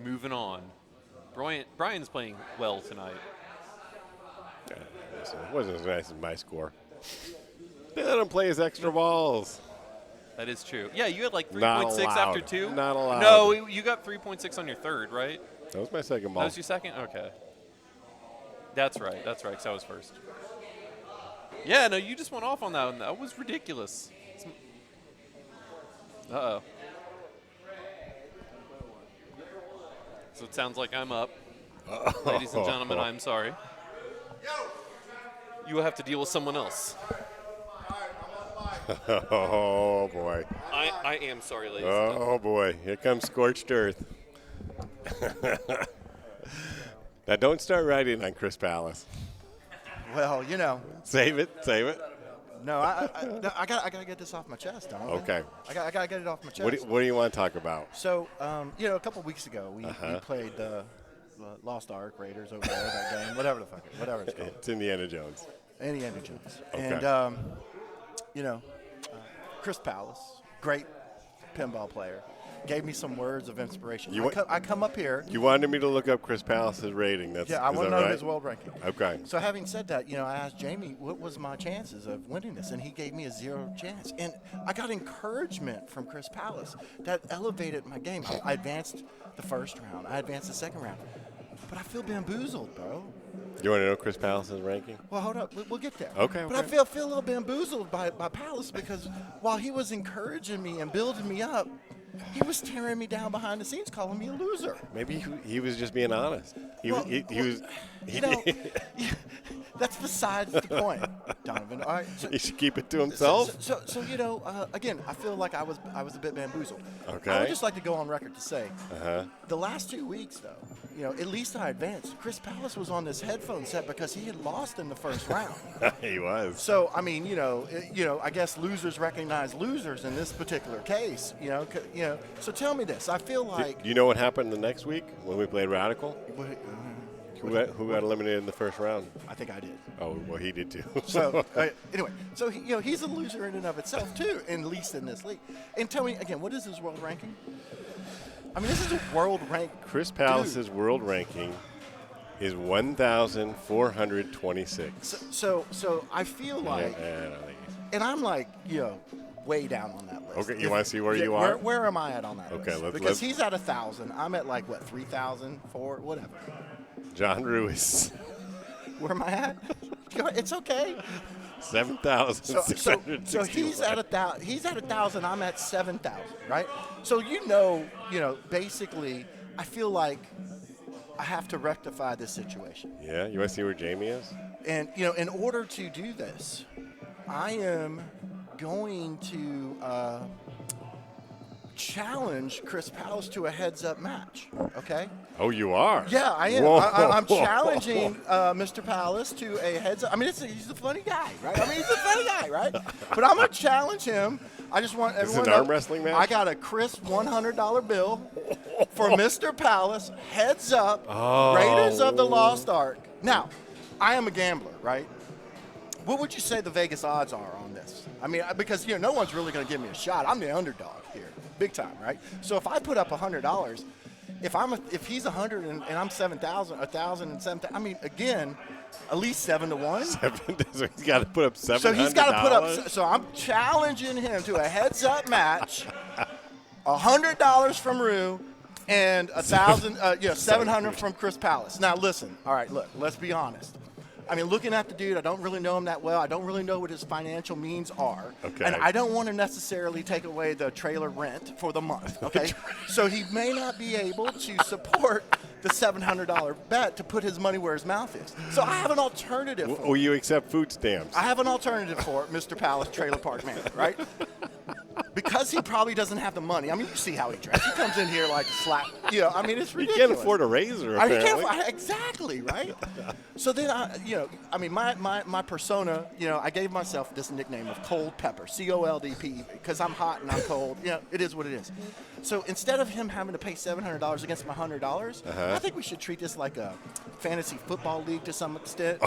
Moving on. Brian's playing well tonight. It wasn't as nice as my score. They let him play his extra balls. That is true. Yeah, you had like Not 3.6 after allowed. 2? Not allowed. No, you got 3.6 on your third, right? That was my second ball. That was your second? Okay. That's right, because I was first. Yeah, no, you just went off on that one. That was ridiculous. Uh-oh. So it sounds like I'm up. Ladies and gentlemen, I'm sorry. You will have to deal with someone else. Oh, boy. I am sorry, ladies and gentlemen. Oh, boy. Here comes scorched earth. Now, don't start writing on Chris Palis. Well, Save it. no, I gotta get this off my chest. Don't I? Okay. I gotta get it off my chest. What do you want to talk about? So, a couple weeks ago, we played the Lost Ark Raiders over there, that game, whatever it's called. It's Indiana Jones. Indiana Jones. Okay. And, Chris Palis, great pinball player, gave me some words of inspiration. I come up here. You wanted me to look up Chris Palis' rating. I want to know his world ranking. Okay. So having said that, I asked Jamie what was my chances of winning this, and he gave me a 0 chance. And I got encouragement from Chris Palis that elevated my game. I advanced the first round. I advanced the second round. But I feel bamboozled, bro. You want to know Chris Palis' ranking? Well, hold up. We'll get there. Okay. But I feel a little bamboozled by Palis because while he was encouraging me and building me up, he was tearing me down behind the scenes, calling me a loser. Maybe he was just being honest. He was. That's besides the point, Donovan. All right. He should keep it to himself. So again, I feel like I was a bit bamboozled. Okay. I would just like to go on record to say, Uh-huh. the last 2 weeks, though, at least I advanced. Chris Palis was on this headphone set because he had lost in the first round. He was. So I mean, I guess losers recognize losers in this particular case. So tell me this. I feel like. Do you know what happened the next week when we played Radical? Who got eliminated in the first round? I think I did. Oh, well, he did too. So anyway, so he's a loser in and of itself too, at least in this league. And tell me again, what is his world ranking? I mean, this is a world rank. Chris Palis' world ranking is 1,426. So I feel like, and I'm like, way down on that list. Okay, you want to see where you are? Where am I at on that Okay, list? let's Because he's at 1,000. I'm at like what, 3,000, 4, whatever. John Ruiz. Where am I at? It's okay. 7,000. So he's at 1,000. He's at 1,000. I'm at 7,000. Right. So basically, I feel like I have to rectify this situation. Yeah. You want to see where Jamie is? And in order to do this, I am going to challenge Chris Palis to a heads-up match. Okay. Oh, you are? Yeah, I am. I'm challenging Mr. Palis to a heads-up. I mean, he's a funny guy, right? He's a funny guy, right? But I'm going to challenge him. I just want everyone to know. Is it an arm wrestling match? I got a crisp $100 bill for Mr. Palis, heads up, Raiders of the Lost Ark. Now, I am a gambler, right? What would you say the Vegas odds are on this? I mean, because no one's really going to give me a shot. I'm the underdog here, big time, right? So if I put up $100, if he's 100 and I'm 7,000, 1,000 and 7,000, I mean, again, at least 7-1. So he's got to put up $700. So he's got to put up. So I'm challenging him to a heads-up match. $100 from Rue and 700 from Chris Palis. Now listen, all right, look, let's be honest. I mean, looking at the dude, I don't really know him that well. I don't really know what his financial means are. Okay. And I don't want to necessarily take away the trailer rent for the month, okay? So he may not be able to support the $700 bet to put his money where his mouth is. So I have an alternative for Will you accept food stamps? I have an alternative for it, Mr. Palis, trailer park man, right? Because he probably doesn't have the money. I mean, you see how he dresses. He comes in here like a slap. I mean, it's ridiculous. He can't afford a razor, apparently. Exactly, right? So then, my persona, I gave myself this nickname of Cold Pepper, COLDP, because I'm hot and I'm cold. It is what it is. So instead of him having to pay $700 against my $100, I think we should treat this like a fantasy football league to some extent.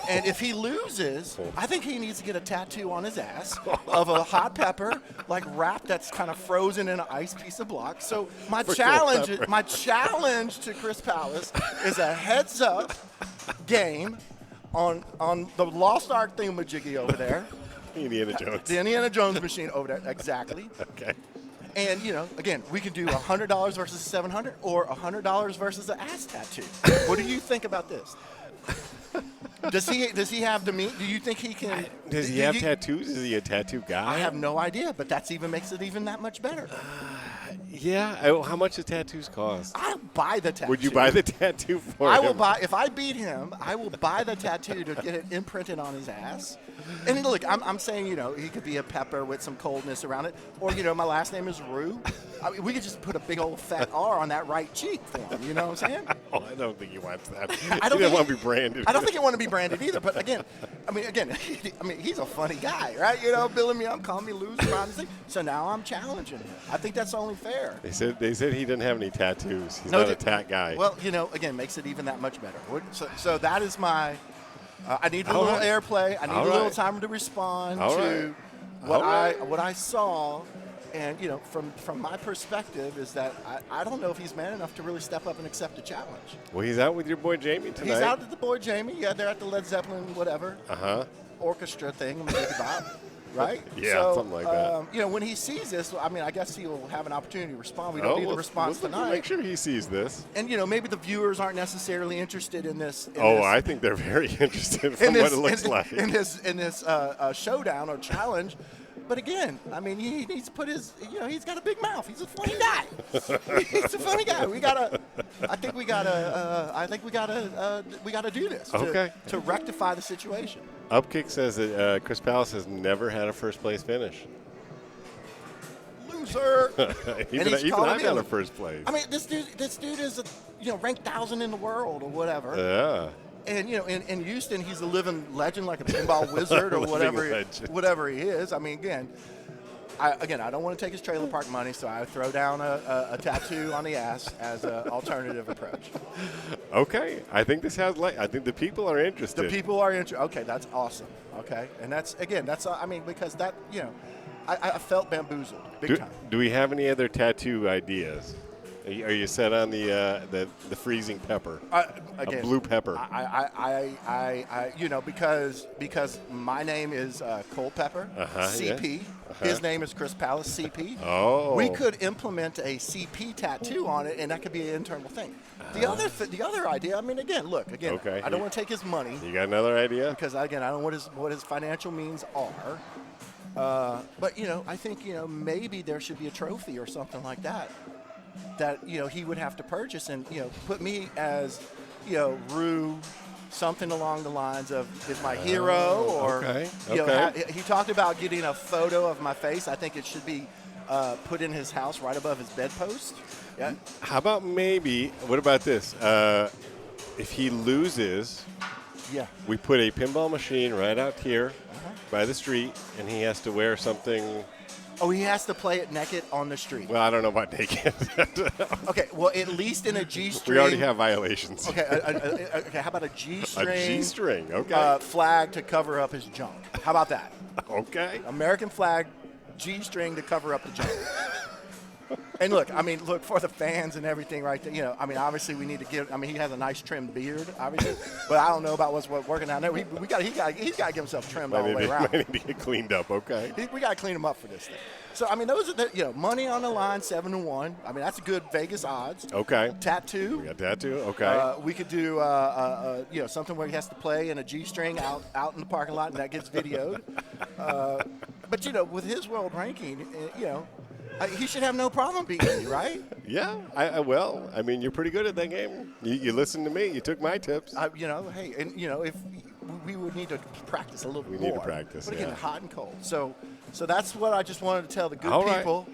And if he loses, I think he needs to get a tattoo on his ass of a hot pepper, like wrapped that's kind of frozen in an ice piece of block. So my challenge to Chris Palis is a heads-up game on the Lost Ark thingamajiggy over there. Indiana Jones. The Indiana Jones machine over there, exactly. Okay. And, again, we can do $100 versus $700 or $100 versus an ass tattoo. What do you think about this? Does he have the meat? Do you think he can? Does he have tattoos? Is he a tattoo guy? I have no idea, but makes it even that much better. Yeah. How much do tattoos cost? I'll buy the tattoo. Would you buy the tattoo for him? I will buy. If I beat him, I will buy the tattoo to get it imprinted on his ass. And look, I'm saying, he could be a pepper with some coldness around it. Or, my last name is Rue. I mean, we could just put a big old fat R on that right cheek for him. You know what I'm saying? Oh, I don't think he wants that. I don't he doesn't want to be branded. I don't think he want to be branded either. But again, he's a funny guy, right? Building me up, calling me loser, honestly. So now I'm challenging him. I think that's only fair. They said he didn't have any tattoos. He's not a tat guy. Well, again, makes it even that much better. So that is my. I need a little airplay. I need a little time to respond to what I saw. And, from my perspective is that I don't know if he's man enough to really step up and accept a challenge. Well, he's out with your boy Jamie tonight. He's out with the boy Jamie. Yeah, they're at the Led Zeppelin whatever orchestra thing. Right? Yeah, something like that. When he sees this, I guess he will have an opportunity to respond. We don't need the response tonight. Make sure he sees this. And, maybe the viewers aren't necessarily interested in this. I think they're very interested from what it looks like. In this showdown or challenge. But again, he needs to put his, he's got a big mouth. He's a funny guy. He's a funny guy. I think we gotta do this to rectify the situation. Upkick says that Chris Palis has never had a first place finish. Loser. even I've got a first place. This dude is ranked 1,000 in the world or whatever. Yeah. And in Houston, he's a living legend, like a pinball wizard or whatever he is. I don't want to take his trailer park money, so I throw down a tattoo on the ass as an alternative approach. Okay, I think this has I think the people are interested. The people are interested. Okay, that's awesome. Okay, and that's because that I felt bamboozled big time. Do we have any other tattoo ideas? Are you set on the freezing pepper? Again, a blue pepper. Because my name is Cole Pepper, CP. Yeah. His name is Chris Palis, CP. Oh. We could implement a CP tattoo on it, and that could be an internal thing. The other idea, I mean, Okay. I don't want to take his money. You got another idea? Because again, I don't know what his financial means are. But I think maybe there should be a trophy or something like that he would have to purchase and put me as Rue, something along the lines of is my hero or he talked about getting a photo of my face. I think it should be put in his house right above his bedpost. Yeah. How about what about this? If he loses, we put a pinball machine right out here by the street, and he has to wear something. Oh, he has to play it naked on the street. Well, I don't know about naked. Okay, well, at least in a G-string. We already have violations. Okay, okay. How about a G-string? A G-string, okay. Flag to cover up his junk. How about that? Okay. American flag, G-string to cover up the junk. And look, for the fans and everything, right there, obviously we need to give. He has a nice trimmed beard, obviously, but I don't know about what's working out there. He's got to get himself trimmed all the way around. Might need to get cleaned up, okay? We got to clean him up for this thing. So those are the money on the line, 7-1. That's good Vegas odds. Okay. Tattoo. We got tattoo. Okay. We could do something where he has to play in a G-string out in the parking lot, and that gets videoed. But with his world ranking, he should have no problem beating you, right? Yeah. You're pretty good at that game. You listened to me. You took my tips. If we would need to practice a little bit more. We need to practice, but again, hot and cold. So that's what I just wanted to tell the good people.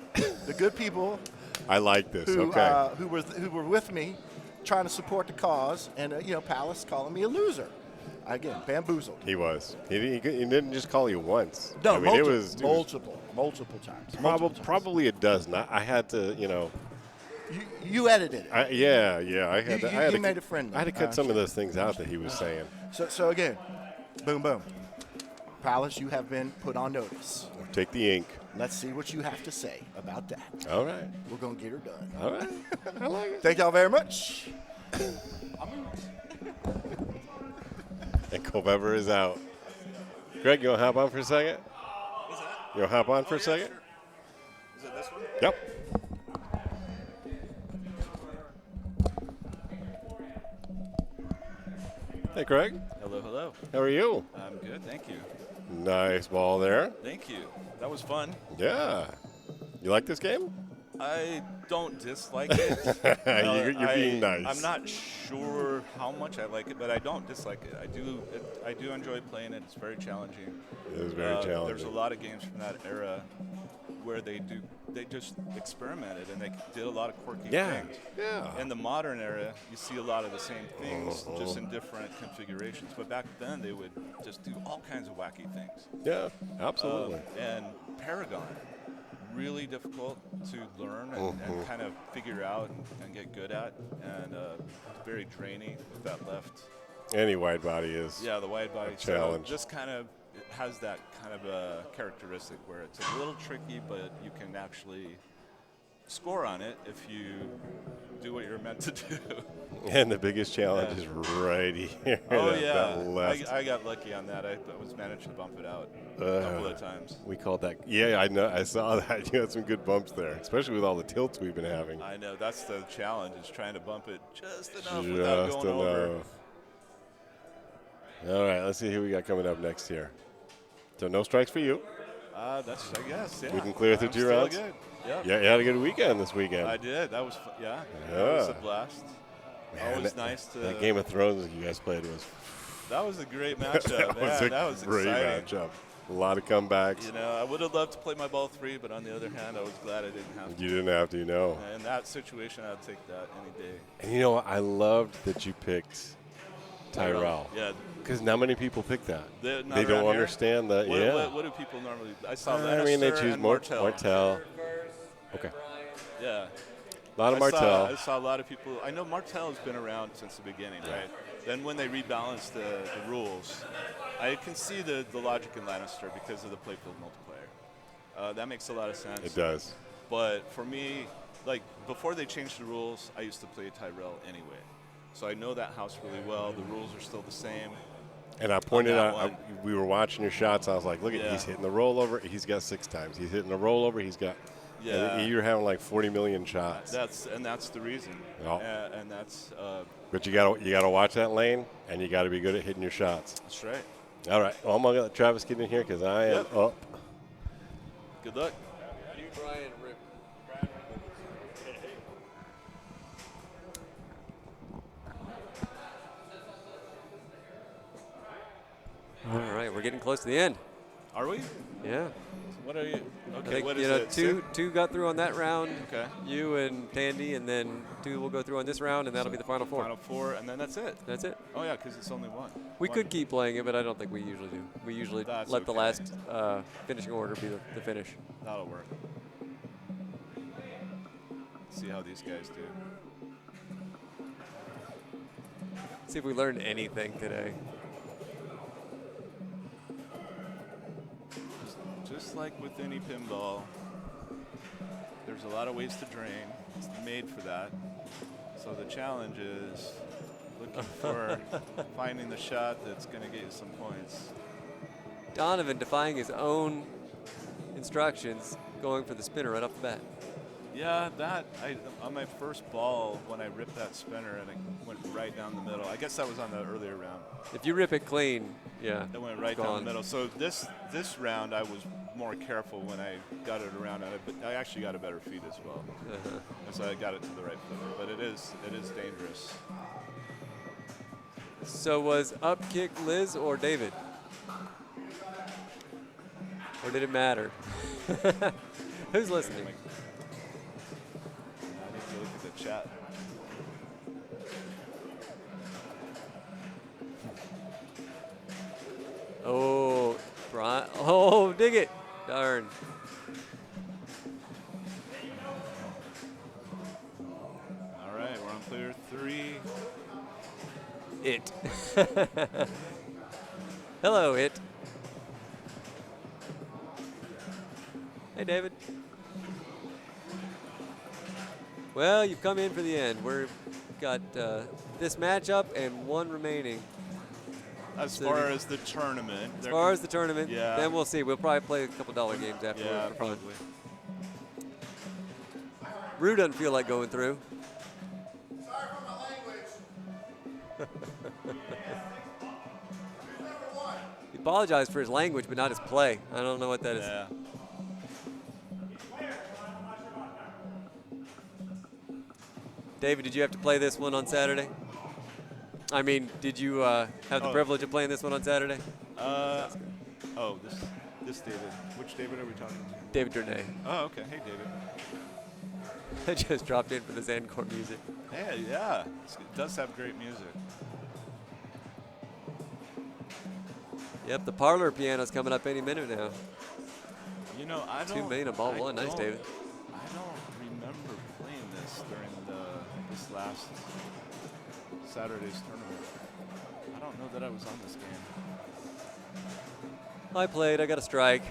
The good people. I like this. Who were with me, trying to support the cause, and Palis calling me a loser. Again, bamboozled. He was. He didn't just call you once. No, it was multiple times. Probably a dozen. I had to, You edited it. You made a friend. I had to cut some of those things out that he was saying. So again, boom, boom. Palis, you have been put on notice. Take the ink. Let's see what you have to say about that. All right. We're going to get her done. All right. I like it. Thank y'all very much. And Culpepper is out. Greg, you want to hop on for a second? What's that? You want to hop on for a second? Sure. Is it this one? Yep. Hey, Craig. Hello, hello. How are you? I'm good, thank you. Nice ball there. Thank you. That was fun. Yeah. You like this game? I don't dislike it. You're being nice. I'm not sure how much I like it, but I don't dislike it. I do enjoy playing it. It's very challenging. It is very challenging. There's a lot of games from that era where they just experimented and they did a lot of quirky things. Yeah. In the modern era, you see a lot of the same things, just in different configurations. But back then, they would just do all kinds of wacky things. Yeah, absolutely. And Paragon, really difficult to learn and kind of figure out and get good at, and very draining with that left. Any wide body is the wide body challenge. So just kind of has that kind of a characteristic where it's a little tricky, but you can actually score on it if you do what you're meant to do. And the biggest challenge is right here. Oh, that left. I got lucky on that. I was managed to bump it out a couple of times. We called that. Yeah, I know. I saw that. You had some good bumps there, especially with all the tilts we've been having. I know. That's the challenge, is trying to bump it just enough without going over. All right, let's see who we got coming up next here. So no strikes for you. That's, I guess, yeah. We can clear through 2 rounds. Good. Yep. Yeah, you had a good weekend this weekend. I did. That was fun. Yeah. That was a blast. Man, always nice to. That Game of Thrones that you guys played was. That was a great matchup. That was a great matchup. A lot of comebacks. You know, I would have loved to play my ball 3, but on the other hand, I was glad I didn't have to. You didn't have to, you know. In that situation, I'd take that any day. And you know what? I loved that you picked Tyrell. Yeah. Because not many people pick that. They don't understand that. What do people normally? I saw Lannister I mean, they choose and Martell. Okay. Yeah. A lot of Martell. I saw a lot of people. I know Martell has been around since the beginning, right? Then when they rebalanced the rules, I can see the logic in Lannister because of the playfield multiplayer. That makes a lot of sense. It does. But for me, like before they changed the rules, I used to play Tyrell anyway. So I know that house really well. The rules are still the same. And I pointed out, we were watching your shots. I was like, look at, Yeah. he's hitting the rollover. He's got 6 times. He's hitting the rollover. He's got, Yeah. you're having like 40 million shots. That's the reason. Oh. And that's But you gotta watch that lane, and you got to be good at hitting your shots. that's right. All right. Well, I'm going to let Travis get in here because I am up. Good luck. You, Brian, Rip. All right, we're getting close to the end. Are we? Yeah. What are you? I Okay. think, What you is know, it? two got through on that round. Okay. You and Tandy, and then 2 will go through on this round, and that'll be the final 4. Final 4, and then that's it. That's it. Oh yeah, because it's only one. We could keep playing it, but I don't think we usually do. We usually That's let the okay. last finishing order be the finish. That'll work. See how these guys do. See if we learned anything today. Just like with any pinball, there's a lot of ways to drain. It's made for that. So the challenge is looking for finding the shot that's going to get you some points. Donovan defying his own instructions, going for the spinner right off the bat. Yeah, on my first ball, when I ripped that spinner and it went right down the middle. I guess that was on the earlier round. If you rip it clean, yeah. It went right down the middle. So this round, I was more careful when I got it around, and I actually got a better feed as well. And so I got it to the right flipper. But it is dangerous. So was up kick Liz or David? Or did it matter? Who's listening? I need to look at the chat. Oh, Brian. Oh, dig it. Darn. All right, we're on player 3. It. Hello, it. Hey, David. Well, you've come in for the end. We've got this matchup and 1 remaining. As far as the tournament. As far as the tournament, yeah. then we'll see. We'll probably play a couple dollar games afterwards. Yeah, for fun. probably. Rue doesn't feel like going through. Sorry for my language. He apologized for his language, but not his play. I don't know what that is. Yeah. David, did you have to play this one on Saturday? I mean, did you have the privilege of playing this one on Saturday? Oh, this David. Which David are we talking to? David Durnay. Oh, okay. Hey, David. I just dropped in for the Zankor music. Hey, yeah. It does have great music. Yep, the parlor piano's coming up any minute now. You know, I don't. 2 million a ball one. Nice, David. I don't remember playing this during this last Saturday's tournament. I don't know that I was on this game. I played. I got a strike.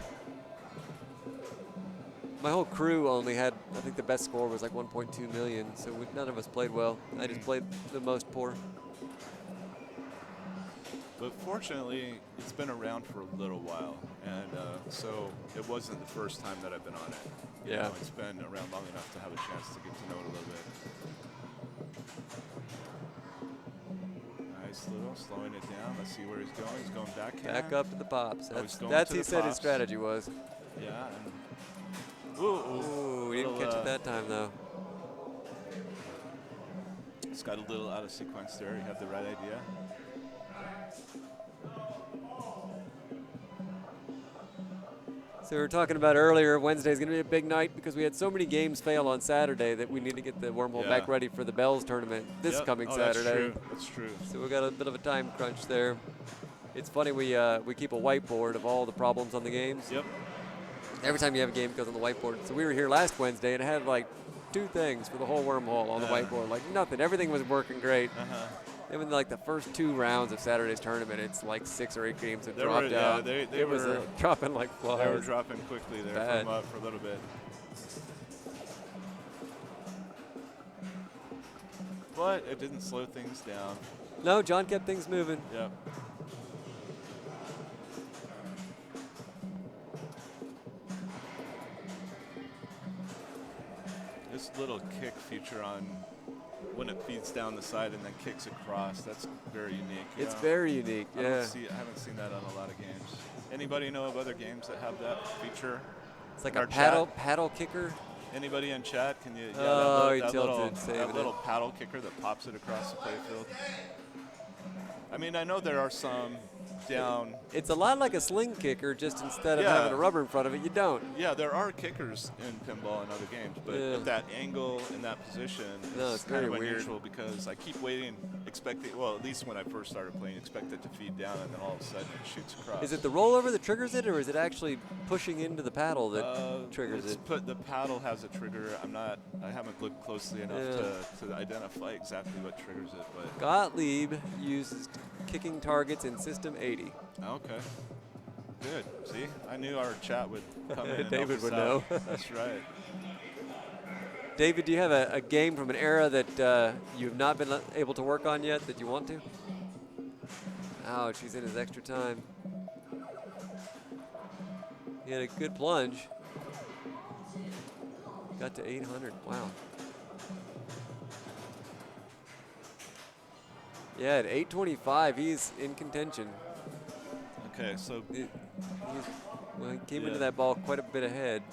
My whole crew only had, I think the best score was like 1.2 million, so none of us played well. I just played the most poor. But fortunately, it's been around for a little while, and so it wasn't the first time that I've been on it. You know, it's been around long enough to have a chance to get to know it a little bit. Nice little, slowing it down. Let's see where he's going. He's going backhand. Back up to the pops. He's going That's to he the said his pops. strategy was. Yeah. Ooh, we didn't catch it that time though. It's got a little out of sequence there. You have the right idea. So we were talking about earlier, Wednesday's going to be a big night because we had so many games fail on Saturday that we need to get the Wormhole back ready for the Bells tournament this coming Saturday. That's true. So we got a bit of a time crunch there. It's funny, we keep a whiteboard of all the problems on the games. Yep. Every time you have a game, it goes on the whiteboard. So we were here last Wednesday and it had like 2 things for the whole Wormhole on the whiteboard. Like nothing. Everything was working great. Then in like the first 2 rounds of Saturday's tournament, it's like 6 or 8 games that dropped out. They was dropping like flies. They were dropping quickly there for a little bit. but it didn't slow things down. No, John kept things moving. Yep. This little kick feature on when it feeds down the side and then kicks across, that's very unique. It's very unique, I yeah. haven't seen that on a lot of games. Anybody know of other games that have that feature? It's like Our a chat? paddle kicker. Anybody in chat? Can you? Yeah, Oh, he that tilted, saving it. little paddle kicker that pops it across the playfield. I mean, I know there are some down. It's a lot like a sling kicker, just instead of Yeah. having a rubber in front of it, you don't. Yeah, there are kickers in pinball and other games, but Yeah. at that angle in that position, No, it's it's kind of very weird. unusual because I keep waiting, expecting. Well, at least when I first started playing, expect it to feed down, and then all of a sudden it shoots across. Is it the rollover that triggers it, or is it actually pushing into the paddle that triggers it's it? The paddle has a trigger. I haven't looked closely enough to identify exactly what triggers it, but Gottlieb uses kicking targets in System 80. okay. Good. See, I knew our chat would come in and David help us would out. know. That's right. David, do you have a game from an era that you have not been able to work on yet that you want to? Ouch, he's in his extra time. He had a good plunge. Got to 800, wow. Yeah, at 825, he's in contention. Okay, so He came into Yeah. that ball quite a bit ahead.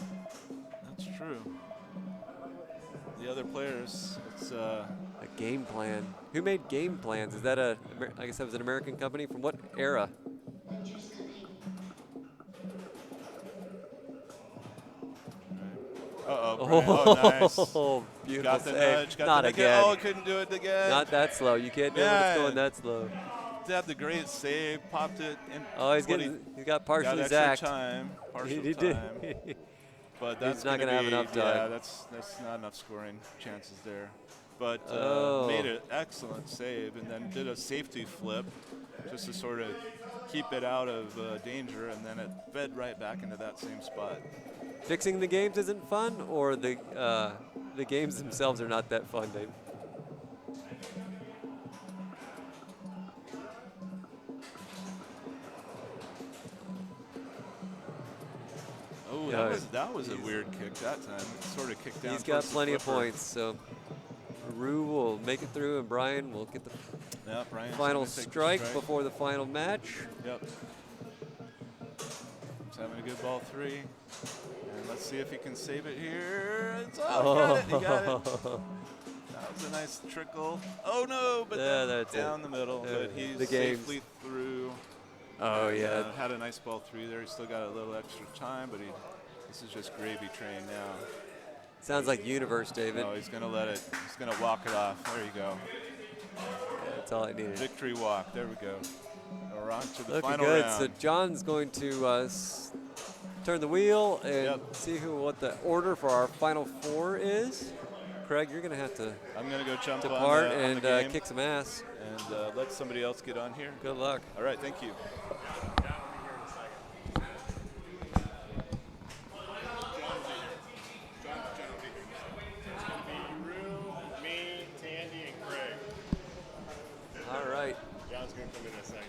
that's true. The other players, it's A game plan. Who made game plans? Is that I guess that was an American company. From what era? nice. Oh, beautiful Got the save. nudge. Got Not the again. Oh, couldn't do it again. Not that slow. You can't do it when it's Man. going that slow. Had the great save, popped it. In Oh, he's what getting. He got partially got extra zacked. time. Partial He time. did. But that's He's not going gonna to have enough time. Yeah, that's not enough scoring chances there. But Oh. made an excellent save and then did a safety flip just to sort of keep it out of danger, and then it fed right back into that same spot. Fixing the games isn't fun, or the games themselves are not that fun, Dave. Oh, Yeah, that was a weird kick that time. It sort of kicked down. He's got towards the plenty of flipper. points, so Rue will make it through, and Brian will get the Yeah, Brian's final gonna take the strike before the final match. Yep. He's having a good ball three. And let's see if he can save it here. He got it. He got it. That was a nice trickle. Oh no, but Yeah, then that's down it. the middle. But he's The games. safely through. Oh, And, yeah. had a nice ball three there. He still got a little extra time, but this is just gravy train now. Sounds like Universe, David. Oh, he's gonna let it. He's gonna walk it off. There you go. That's all I needed. Victory walk. There we go. We're on to the Looking final good. round. So John's going to turn the wheel and Yep. see what the order for our final four is. Craig, you're going to have to I'm gonna go jump depart on the and game kick some ass. and let somebody else get on here. Good luck. All right, thank you. Me, Tandy, and Craig. All right. John's going to come in a second.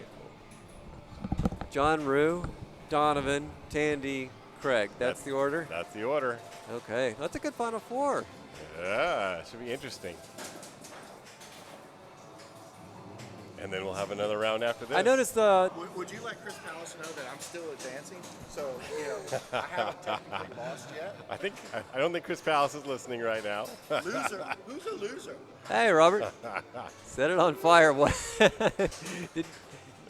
John Rue, Donovan, Tandy, Craig. That's the order? That's the order. Okay. That's a good final four. Yeah, should be interesting. And then we'll have another round after this. I noticed Would you let Chris Palis know that I'm still advancing? So, I haven't technically lost yet. I don't think Chris Palis is listening right now. Loser. Who's a loser? Hey, Robert. Set it on fire. What?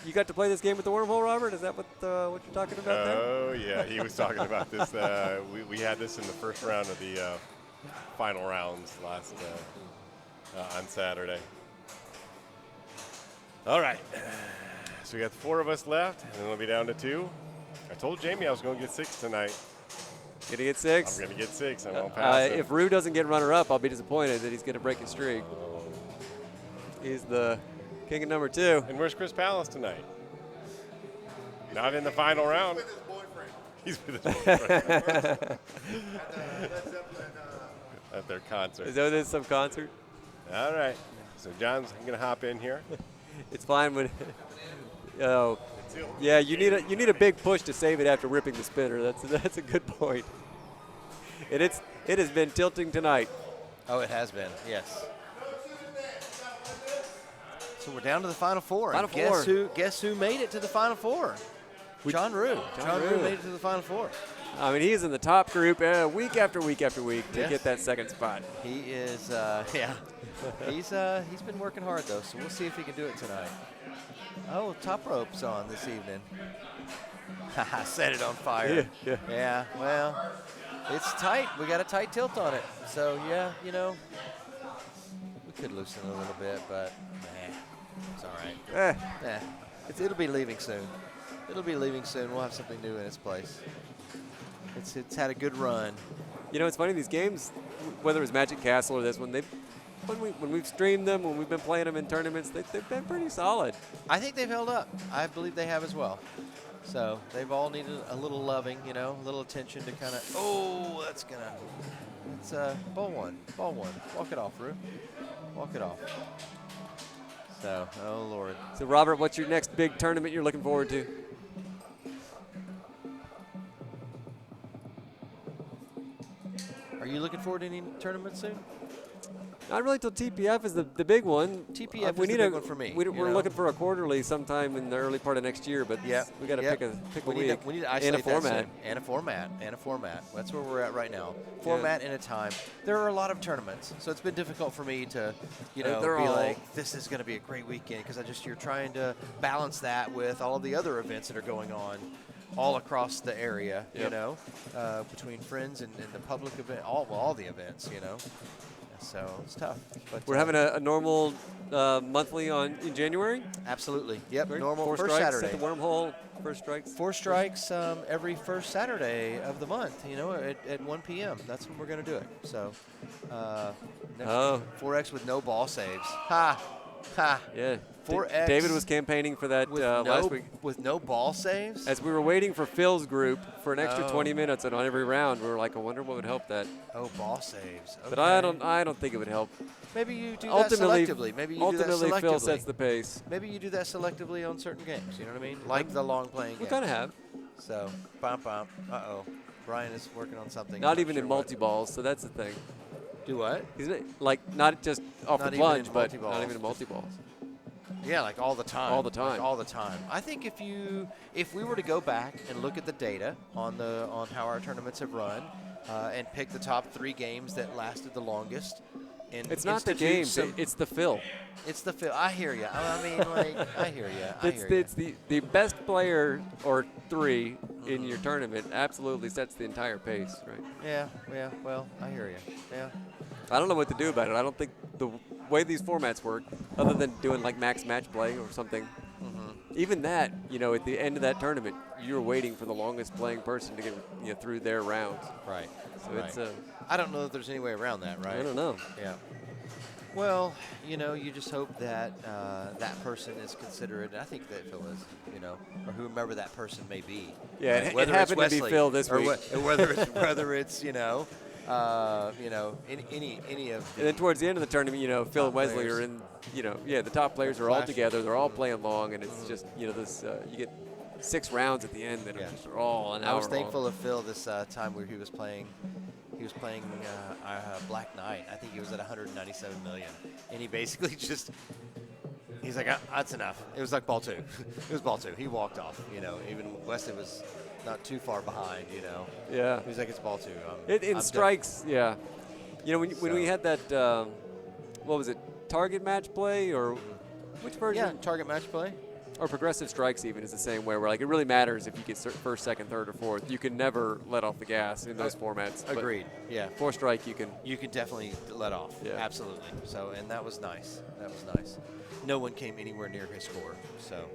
You got to play this game with the Wormhole, Robert? Is that what you're talking about there? Oh, yeah, he was talking about this. We had this in the first round of the final rounds last on Saturday. All right, so we got 4 of us left, and then we'll be down to 2. I told Jamie I was going to get 6 tonight. Gonna get 6? I'm going to get 6. I won't pass him. If Rue doesn't get runner-up, I'll be disappointed that he's going to break his streak. He's the king of number 2. And where's Chris Palis tonight? Not in the final round. With his boyfriend. He's with his boyfriend Led Zeppelin. at their concert. Is that some concert? All right. So John's going to hop in here. It's fine when. Oh, yeah. You need a big push to save it after ripping the spinner. That's a good point. And it has been tilting tonight. Oh, it has been. Yes. So we're down to the Final Four. Final and Four. Guess who made it to the Final Four? John Rue. John Rue made it to the Final Four. I mean, he's in the top group week after week after week to get that second spot. He is, yeah. He's been working hard, though, so we'll see if he can do it tonight. Oh, top rope's on this evening. Set it on fire. Yeah, well, it's tight. We got a tight tilt on it. So, yeah, you know, we could loosen it a little bit, but, it's all right. It'll be leaving soon. It'll be leaving soon. We'll have something new in its place. It's had a good run. You know, it's funny, these games, whether it's Magic Castle or this one, when we've streamed them, when we've been playing them in tournaments, they've been pretty solid. I think they've held up. I believe they have as well. So they've all needed a little loving, you know, a little attention to kind of, it's ball one. Walk it off, Rue. Walk it off. So, oh, Lord. So, Robert, what's your next big tournament you're looking forward to? Are you looking forward to any tournaments soon? Not really till TPF is the big one. TPF is the big one for me. We're looking for a quarterly sometime in the early part of next year, but we got to pick a week. We need to isolate and a format. That's where we're at right now. Format and a time. There are a lot of tournaments, so it's been difficult for me to, be like, this is going to be a great weekend because you're trying to balance that with all of the other events that are going on all across the area, you know, between friends and the public event, all the events, you know. So it's tough. But we're having a normal monthly in January? Absolutely. Yep, Great. normal 4 first strikes Saturday. at the Wormhole, 4 strikes? 4 strikes every first Saturday of the month, you know, at 1 p.m. That's when we're going to do it. So 4X with no ball saves. Ha! Yeah. 4X. David was campaigning for that last week. With no ball saves? As we were waiting for Phil's group for an extra 20 minutes, and on every round, we were like, I wonder what would help that. Oh, ball saves. Okay. But I don't think it would help. Maybe you do that selectively. Ultimately, Phil sets the pace. Maybe you do that selectively on certain games. You know what I mean? Like the long playing games. We kind of have. So, bump. Uh-oh. Brian is working on something. Not even in multi-balls, so that's the thing. Do what? Not just off the plunge, but not even in multi-balls. Yeah, like all the time. All the time. Like all the time. I think if we were to go back and look at the data on how our tournaments have run, and pick the top 3 games that lasted the longest, and it's not the games, it's the fill. It's the fill. I hear you. I mean, I hear you. It's the best player or 3 in your tournament absolutely sets the entire pace, right? Yeah. Well, I hear you. Yeah. I don't know what to do about it. I don't think the way these formats work, other than doing like max match play or something, even that, at the end of that tournament, you're waiting for the longest playing person to get through their rounds. Right. So it's I don't know if there's any way around that, right? I don't know. Yeah. Well, you just hope that that person is considerate. I think that Phil is, or whomever that person may be. Yeah, right? it happened to be Phil this week. Whether it's any of the. And then towards the end of the tournament, Phil and Wesley are in. The top players are all together. They're all playing long, and it's just this. You get 6 rounds at the end that are all an hour. I was thankful of Phil this time where he was playing. He was playing Black Knight. I think he was at 197 million, and he basically he's like, that's enough. It was like ball 2. It was ball 2. He walked off. Even Wesley was not too far behind. Yeah. He was like, it's ball 2. It strikes. Yeah. When we had that, what was it? Target match play or which version? Yeah, target match play. Or progressive strikes even is the same way, where it really matters if you get first, second, third, or fourth. You can never let off the gas in those formats. Agreed. Yeah. 4 strike, you can. You can definitely let off. Yeah. Absolutely. So, and that was nice. No one came anywhere near his score. So,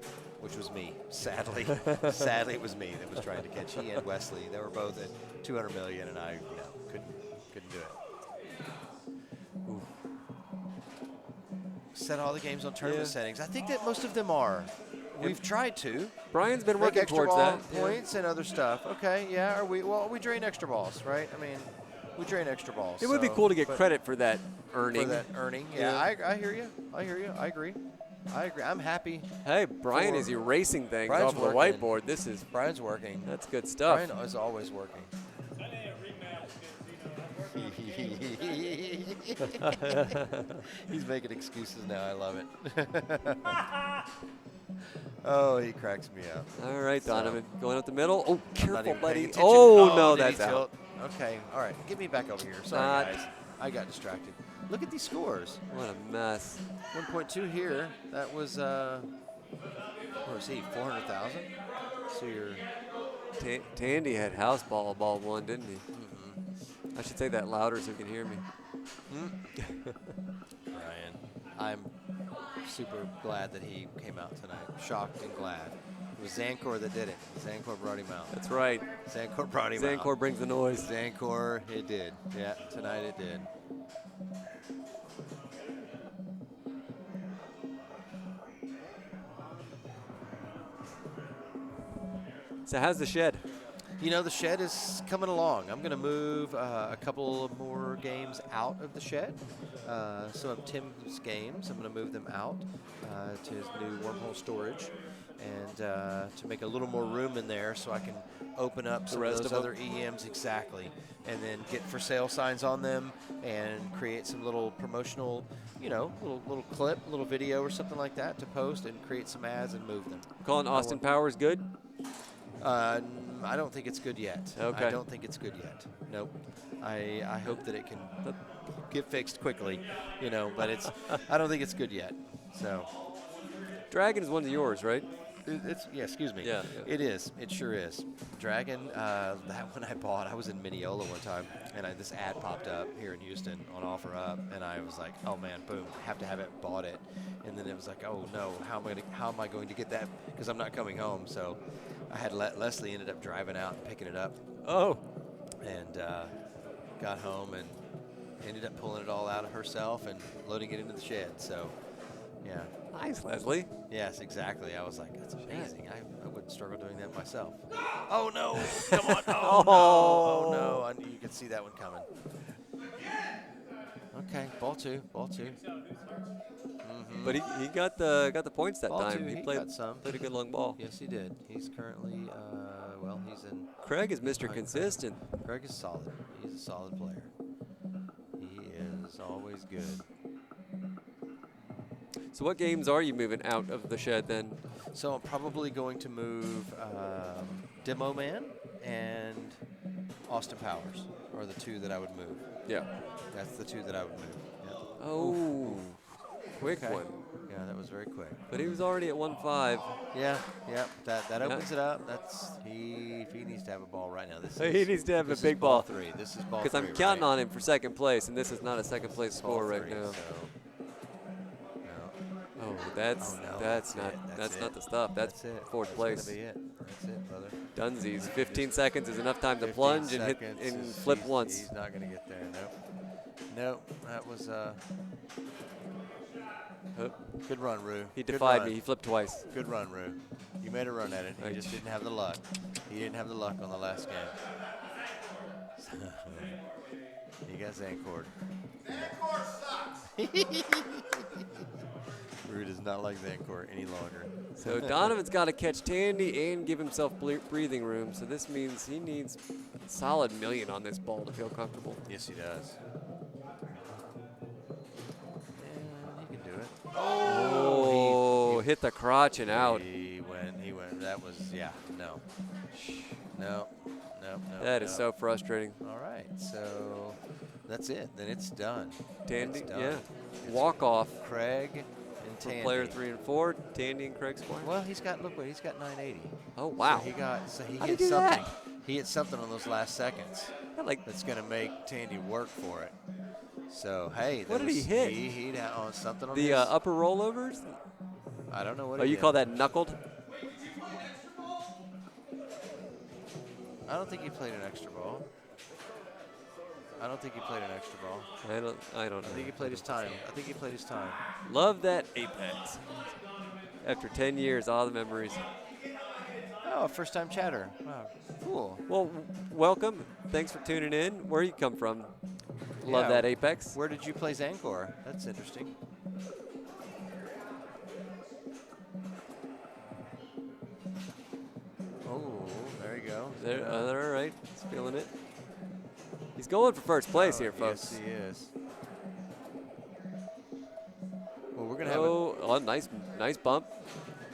which was me. Sadly, it was me that was trying to catch. He and Wesley, they were both at 200 million, and I, couldn't do it. Ooh. Set all the games on tournament settings. I think that most of them are. We've tried to. Brian's been working extra towards ball that. points and other stuff. Okay, yeah. We drain extra balls, right? I mean, We drain extra balls. It would be cool to get credit for that earning. For that earning, yeah. I hear you. I hear you. I agree. I'm happy. Hey, Brian is erasing things Brian's off the working. whiteboard. This is Brian's working. That's good stuff. Brian is always working. He's making excuses now. I love it. Oh, he cracks me up. All right, Donovan, going up the middle. Oh, Not careful, even buddy. paying attention. Oh, no, did he that's out. tilt? Okay, all right. Get me back over here. Sorry, guys. I got distracted. Look at these scores. What a mess. 1.2 here. That was, what was he, 400,000? So you're... Tandy had house ball one, didn't he? I should say that louder so you can hear me. Ryan, I'm super glad that he came out tonight. Shocked and glad. It was Zankor that did it. Zankor brought him out. That's right. Zankor brought him out. Zankor brings the noise. Zankor, it did. Yeah, tonight it did. So how's the shed? You know, the shed is coming along. I'm going to move a couple of more games out of the shed. Some of Tim's games, I'm going to move them out to his new Wormhole storage and to make a little more room in there so I can open up some of those other EMs exactly and then get for sale signs on them and create some little promotional, you know, little clip, little video or something like that to post and create some ads and move them. Calling Austin Powers good? I don't think it's good yet. Okay. I don't think it's good yet. Nope. I hope that it can get fixed quickly, you know, but it's I don't think it's good yet. So Dragon is one of yours, right? Yeah, excuse me. Yeah. It is. It sure is. Dragon, that one I bought, I was in Mineola one time, and this ad popped up here in Houston on OfferUp, and I was like, oh man, boom, have to have it, bought it. And then it was like, oh no, how am I going to get that? Because I'm not coming home. So I had Leslie ended up driving out and picking it up. Oh. And got home and ended up pulling it all out of herself and loading it into the shed. So, yeah. Nice, Leslie. Yes, exactly. I was like, that's amazing. I wouldn't struggle doing that myself. Oh, no. Come on. Oh, no. Oh, no. I knew you could see that one coming. Okay, ball two. But he got the points that Ball time. two, He played got a good long ball. Yes, he did. He's currently, he's in. Craig is Mr. Consistent. Craig is solid. He's a solid player. He is always good. So what games are you moving out of the shed then? So I'm probably going to move Demo Man and Austin Powers are the two that I would move. Yeah. That's the two that I would move. Yep. Oh, quick one. Yeah, that was very quick. But he was already at 1-5. Yeah. That opens it up. That's if he needs to have a ball right now. He needs to have a big ball ball. 3. This is ball 3. Because I'm counting on him for second place, and this is not a second place score right now. So. Oh, that's not the stuff. That's fourth place. That's gonna be it. That's it, brother. Dunsies. 15 seconds is enough time to plunge and hit and flip once. He's not gonna get there. Nope. That was good run, Rue. He defied me. He flipped twice. Good run, Rue. You made a run at it. He just didn't have the luck. He didn't have the luck on the last game. He got Zankor. Zankor sucks. Rue does not like Zankor any longer. So Donovan's got to catch Tandy and give himself breathing room. So this means he needs a solid million on this ball to feel comfortable. Yes, he does. And he can do it. Oh, hit the crotch and out. He went. That was, no. That is so frustrating. All right, so that's it. Then it's done. Tandy, It's done. yeah. It's Walk off. Craig and For Tandy. player 3 and 4, Tandy and Craig Squire. Well, he's got 980. Oh wow. So he How'd he hit do something. that? He hit something on those last seconds. Like that's going to make Tandy work for it. So hey, what did he hit? He hit on something on the this. upper rollovers. I don't know what. Oh, he you did. call that knuckled? I don't think he played an extra ball. I don't think he played an extra ball. I don't know. I think he played his time. Love that Apex. After 10 years, all the memories. Oh, first-time chatter. Wow, cool. Well, welcome. Thanks for tuning in. Where you come from? Love Yeah, that Apex. Where did you play Zankor? That's interesting. Oh, there you go. There, all right. He's feeling it. He's going for first place here, folks. Yes, he is. Well, we're gonna have. Oh, nice bump.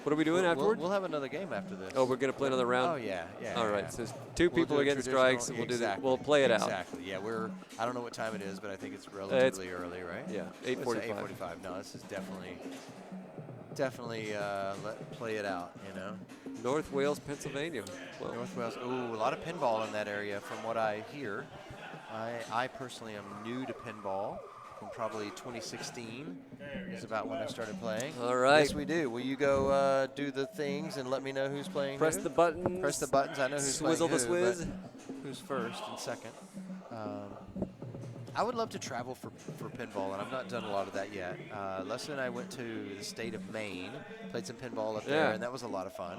What are we doing afterward? We'll have another game after this. Oh, we're gonna play another round. Oh yeah. All right. Yeah. So 2 We'll people do are a getting traditional- strikes, and we'll do that. exactly, We'll play it out. Exactly. Yeah, I don't know what time it is, but I think it's relatively early, right? Yeah, It's 8:45. 8:45. No, this is definitely play it out. You know. North Wales, Pennsylvania. Well, North Wales. Ooh, a lot of pinball in that area, from what I hear. I personally am new to pinball. From probably 2016 is about when I started playing. All right. Yes, we do. Will you go do the things and let me know who's playing? Press who? the buttons. Press the buttons. I know who's Swizzle playing the who, but swizz. who's first and second? I would love to travel for pinball, and I've not done a lot of that yet. Leslie and I went to the state of Maine, played some pinball up there, and that was a lot of fun.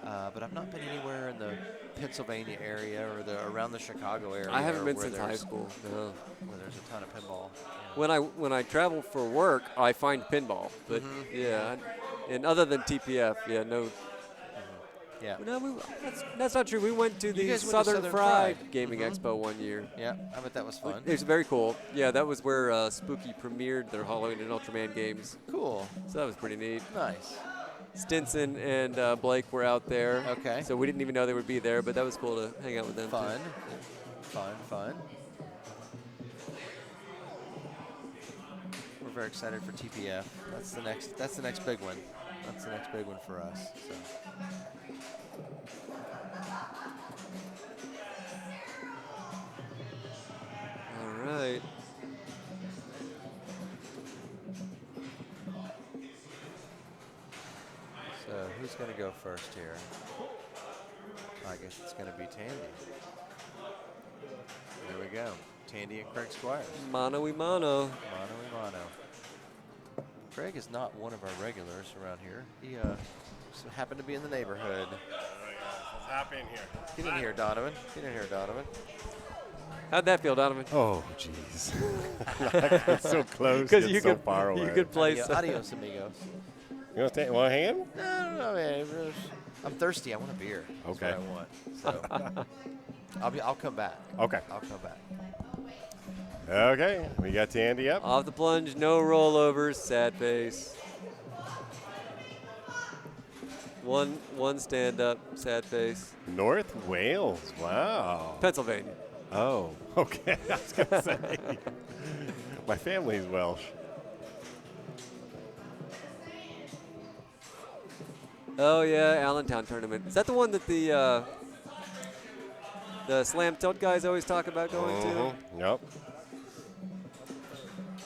But I've not been anywhere in the Pennsylvania area or around the Chicago area. I haven't been where since high there's- school. No. Where there's a ton of pinball. When I travel for work, I find pinball. But yeah, and other than TPF, yeah, no. Yeah. No, that's not true. We went to the guys went to Southern Southern Fried Fried. Gaming Expo one year. Yeah, I bet that was fun. It was very cool. Yeah, that was where Spooky premiered their Halloween and Ultraman games. Cool. So that was pretty neat. Nice. Stinson and Blake were out there. Okay. So we didn't even know they would be there, but that was cool to hang out with them. Fun. Too. Fun. We're very excited for TPF. That's the next big one. That's the next big one for us. So. All right. So who's going to go first here? I guess it's going to be Tandy. There we go. Tandy and Craig Squires. Mano y mano. Mano y mano. Craig is not one of our regulars around here. He just happened to be in the neighborhood. What's happening here? Get in here, Donovan. Get in here, Donovan. How'd that feel, Donovan? Oh, jeez. It's so close, Because yet so far away. you could play. Adios, amigos. You want to hang him? No, man. I'm thirsty. I want a beer. That's Okay. what I want. So I'll come back. Okay. I'll come back. Okay, we got Tandy up. Off the plunge, no rollovers, sad face. One stand up, sad face. North Wales, wow. Pennsylvania. Oh, okay. I was going to say. My family's Welsh. Oh yeah, Allentown tournament. Is that the one that the Slam Tilt guys always talk about going to? Yep.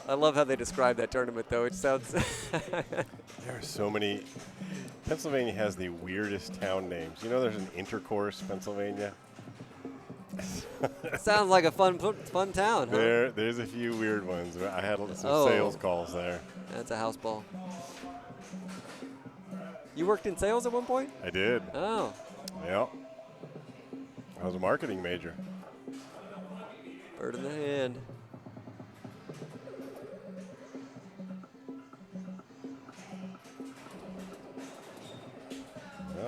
I love how they describe that tournament, though. It sounds. There are so many. Pennsylvania has the weirdest town names. You know, there's an Intercourse, Pennsylvania. Sounds like a fun town. Huh? There's a few weird ones. I had some Oh. sales calls there. That's a house ball. You worked in sales at one point? I did. Oh. Yep. I was a marketing major. Bird in the hand.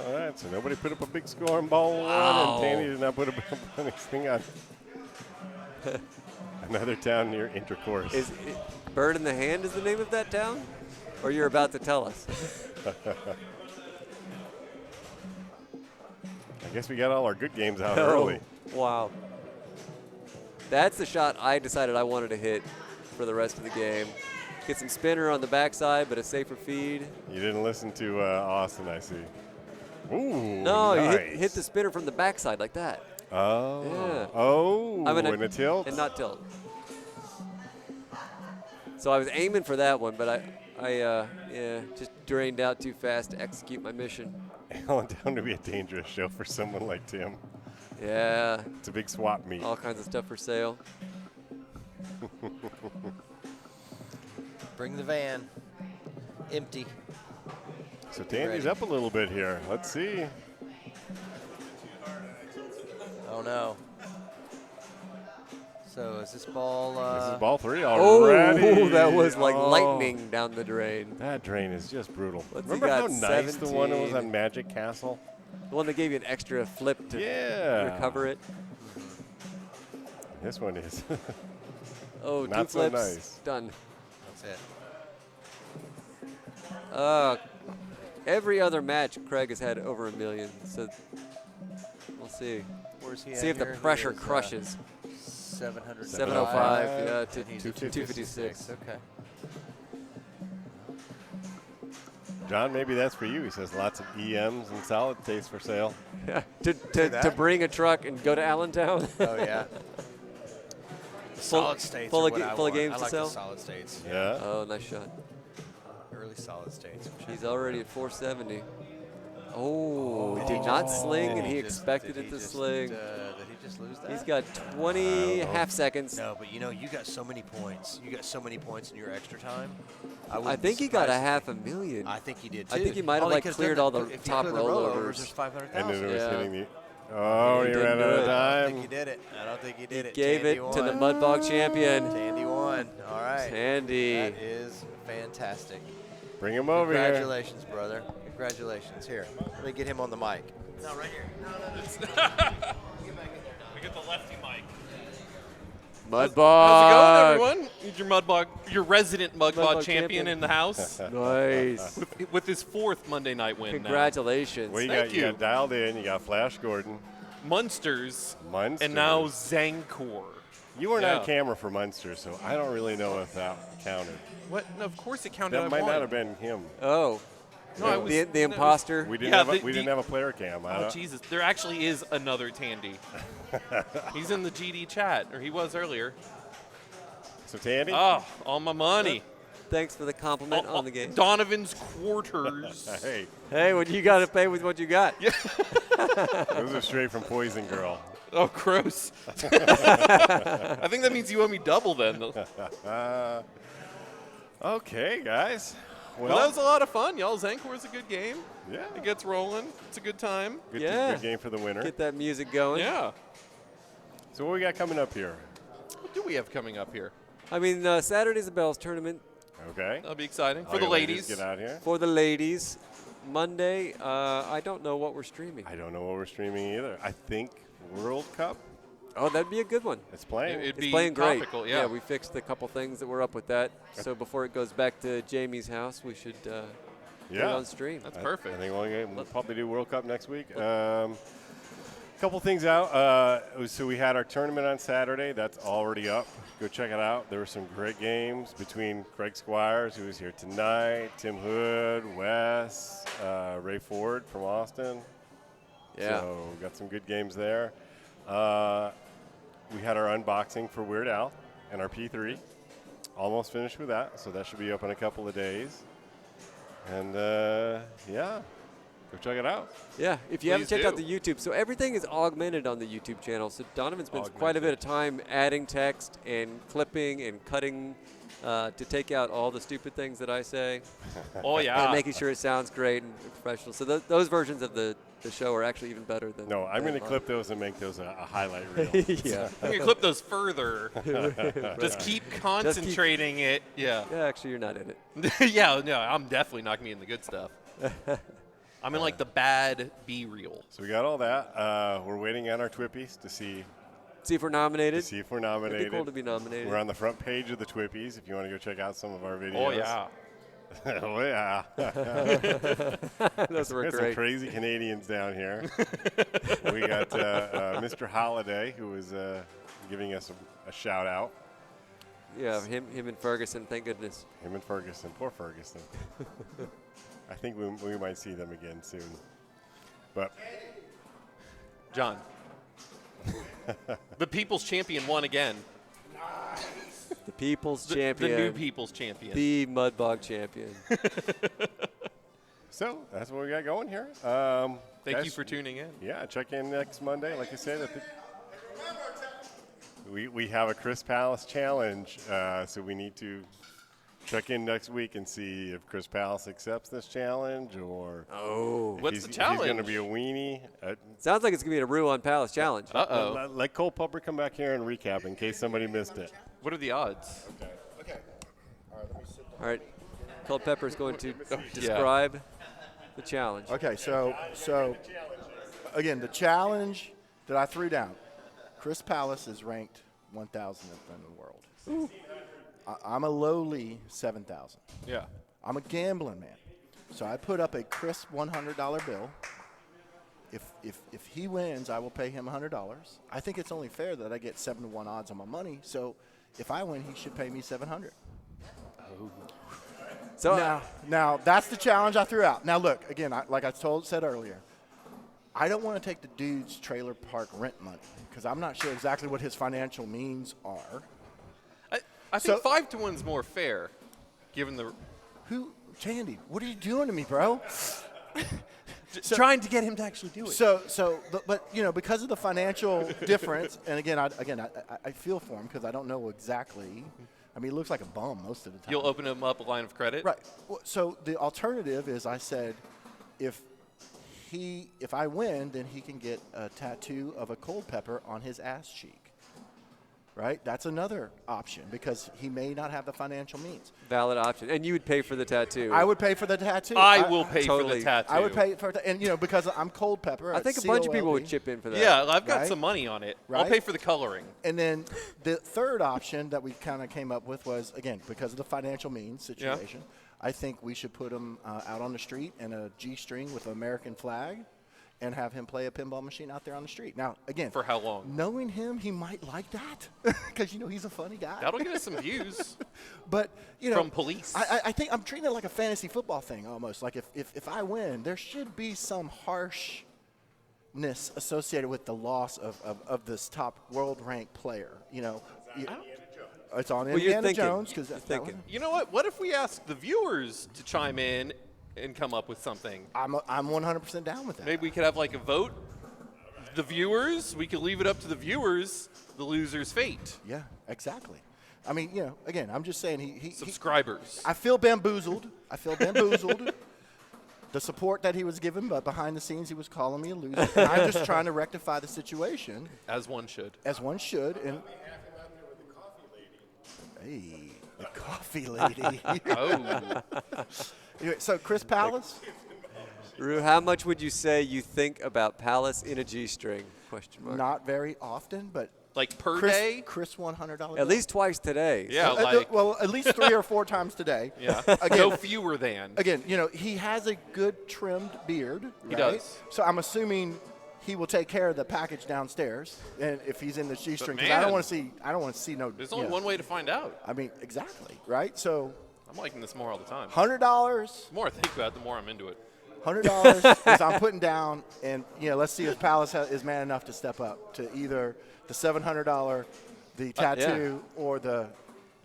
All right, so nobody put up a big score on ball Wow. one, and Tandy did not put up anything on another town near Intercourse. Is Bird in the Hand is the name of that town? Or you're about to tell us? I guess we got all our good games out early. Wow. That's the shot I decided I wanted to hit for the rest of the game. Get some spinner on the backside, but a safer feed. You didn't listen to Austin, I see. Ooh, No, nice. you hit the spinner from the backside like that. Oh. Yeah. Oh, I mean, and a tilt? And not tilt. So I was aiming for that one, but I just drained out too fast to execute my mission. Allentown to be a dangerous show for someone like Tim. Yeah. It's a big swap meet. All kinds of stuff for sale. Bring the van. Empty. So Tandy's Ready. up a little bit here. Let's see. don't know. So is this ball? This is ball 3 Oh, already. that was like Oh, lightning down the drain. That drain is just brutal. What's he Remember how got, nice the one was 17? on Magic Castle? The one that gave you an extra flip to recover it. This one is. Oh, Not 2 so flips. nice. Done. That's it. Every other match, Craig has had over 1 million. So we'll see. Where's he See at if the here? He pressure is, crushes. 700. 705, yeah, to 256. Okay. John, maybe that's for you. He says lots of EMs and solid states for sale. Yeah. To bring a truck and go to Allentown. Oh yeah. Solid states. Full are of what I full of want. games I to like sell. The solid states. Yeah. Oh, nice shot. Early solid states. He's already at 470. Oh, he did not sling, and he expected it to sling. Did he just lose that? He's got 20 half seconds. No, but you know, you got so many points. You got so many points in your extra time. I think he got a 500,000. I think he did too. I think he might have cleared all the top rollovers. There's 500,000. And then it was Yeah. hitting the. Oh, he ran out of I don't time. think he did it. I don't think he did it. Gave Tandy it to the won. Mudbog champion. Tandy won. All right. Tandy. That is fantastic. Bring him over here. Congratulations, brother. Congratulations. Here, let me get him on the mic. No, right here. We get the lefty mic. Mudbog. How's it going, everyone? Your Mudbog, your resident Mudbog champion in the house. Nice. with his 4th Monday night win. Congratulations. Well, Thank you got dialed in. You got Flash Gordon. Munsters. Munsters. And now Zankor. You weren't on camera for Munster, so I don't really know if that counted. What? No, of course it counted. That might not have been him. Oh. No, I was, the imposter. We didn't, we didn't have a player cam. Oh, Jesus. There actually is another Tandy. He's in the GD chat, or he was earlier. So, Tandy? Oh, all my money. Thanks for the compliment on the game. Donovan's quarters. Hey, when you got to pay with what you got. Those are straight from Poison Girl. Oh, gross. I think that means you owe me double then. Okay, guys. Well, that was a lot of fun, y'all. Zankor is a good game. Yeah. It gets rolling. It's a good time. Good, Yeah. good game for the winner. Get that music going. Yeah. So what we got coming up here? What do we have coming up here? I mean, Saturday's a Bells tournament. Okay. That'll be exciting. All For the you ladies. Get out here. For the ladies. Monday, I don't know what we're streaming. I don't know what we're streaming either. I think World Cup. Oh, that'd be a good one. It's playing. It'd It's be playing great. topical, yeah. We fixed a couple things that were up with that. So before it goes back to Jamie's house, we should put it on stream. That's perfect. I think we'll probably do World Cup next week. Couple things out. So we had our tournament on Saturday. That's already up. Go check it out. There were some great games between Craig Squires, who was here tonight, Tim Hood, Wes, Ray Ford from Austin. Yeah. So got some good games there. We had our unboxing for Weird Al and our P3. Almost finished with that, so that should be up in a couple of days. And yeah, go check it out. Yeah, if you haven't Please checked out do. the YouTube, so everything is augmented on the YouTube channel. So Donovan spends quite a bit of time adding text and clipping and cutting to take out all the stupid things that I say. Oh, yeah. And making sure it sounds great and professional. So those versions of the show are actually even better than. No, I'm going to mine. clip those and make those a highlight reel. Yeah. I'm going to clip those further. Just keep concentrating it. Yeah. Yeah, actually, you're not in it. Yeah, no, I'm definitely not going to be in the good stuff. I'm in like the bad B-reel. So we got all that. We're waiting on our Twippies to see if we're nominated. To see if we're nominated. It'd be cool to be nominated. We're on the front page of the Twippies if you want to go check out some of our videos. Oh, yeah. Oh, yeah. Those were There's some great. crazy Canadians down here. We got Mr. Holiday, who was giving us a shout out. Yeah, him and Ferguson, thank goodness. Him and Ferguson. Poor Ferguson. I think we might see them again soon. But John. The People's Champion won again. The People's Champion. The new People's Champion. The Mudbog Champion. So that's what we got going here. Thank you for tuning in. Yeah, check in next Monday. Like I said, we have a Chris Palis challenge, so we need to check in next week and see if Chris Palis accepts this challenge or if What's the challenge? He's going to be a weenie. Sounds like it's going to be a Rue on Palace challenge. Uh-oh. Let Cole Pupper come back here and recap in case somebody missed it. What are the odds? Okay. All right, let me sit down. All right. Cold Pepper is going to describe the challenge. Okay, so again, the challenge that I threw down, Chris Palis is ranked 1,000th in the world. I'm a lowly 7,000. Yeah. I'm a gambling man. So I put up a Chris $100 bill. If he wins, I will pay him $100. I think it's only fair that I get 7-to-1 odds on my money. So if I win, he should pay me $700. So now that's the challenge I threw out. Now look, again, like I said earlier, I don't want to take the dude's trailer park rent money because I'm not sure exactly what his financial means are. I think 5-to-1's more fair, given the. Chandy, what are you doing to me, bro? Trying to get him to actually do it. But you know, because of the financial difference, and again, I feel for him because I don't know exactly. I mean, he looks like a bum most of the time. You'll open him up a line of credit? Right. So the alternative is I said if I win, then he can get a tattoo of a cold pepper on his ass cheek. Right? That's another option because he may not have the financial means. Valid option. And you would pay for the tattoo. I would pay for the tattoo. I will pay for the tattoo. I would pay for it. And, you know, because I'm cold pepper. I think a bunch of people would chip in for that. Yeah, I've got Right? some money on it. Right? I'll pay for the coloring. And then the third option that we kind of came up with was, again, because of the financial means situation, I think we should put him out on the street in a G-string with an American flag and have him play a pinball machine out there on the street. Now, again. For how long? Knowing him, he might like that because, you know, he's a funny guy. That'll get us some views. But, you know. From police. I think I'm treating it like a fantasy football thing almost. Like if I win, there should be some harshness associated with the loss of this top world-ranked player. You know. It's on Indiana Jones. You know what? What if we ask the viewers to chime in and come up with something? I'm 100% down with that. Maybe we could have like a vote. The viewers, we could leave it up to the viewers, the loser's fate. Yeah, exactly. I mean, you know, again, I'm just saying he subscribers. I feel bamboozled. The support that he was given, but behind the scenes he was calling me a loser. And I'm just trying to rectify the situation. As one should. And hey, the coffee lady. Oh. Anyway, so Chris Palis. Rue, how much would you say you think about Palis in a G-string? Question mark. Not very often, but like per day. Chris $100. At least twice today. Yeah, at least 3 or 4 times today. Yeah. Again, no fewer than. Again, you know, he has a good trimmed beard. Right? He does. So I'm assuming he will take care of the package downstairs, and if he's in the G-string, because I don't want to see no. There's only one way to find out. I mean, exactly, right? So I'm liking this more all the time. $100. The more I think about it, the more I'm into it. $100 is I'm putting down, and let's see if Palis is man enough to step up to either the $700, the tattoo, or the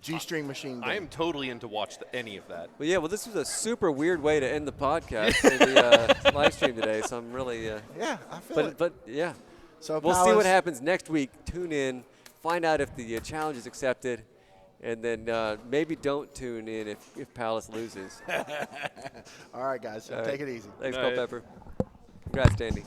G-string machine. I am totally into watch any of that. Well, this was a super weird way to end the podcast in the live stream today. So I'm really I feel it. But yeah, so we'll see what happens next week. Tune in, find out if the challenge is accepted, and then maybe don't tune in if Palis loses. All right, guys. Take it easy. Thanks, Cold Pepper. Congrats, Dandy.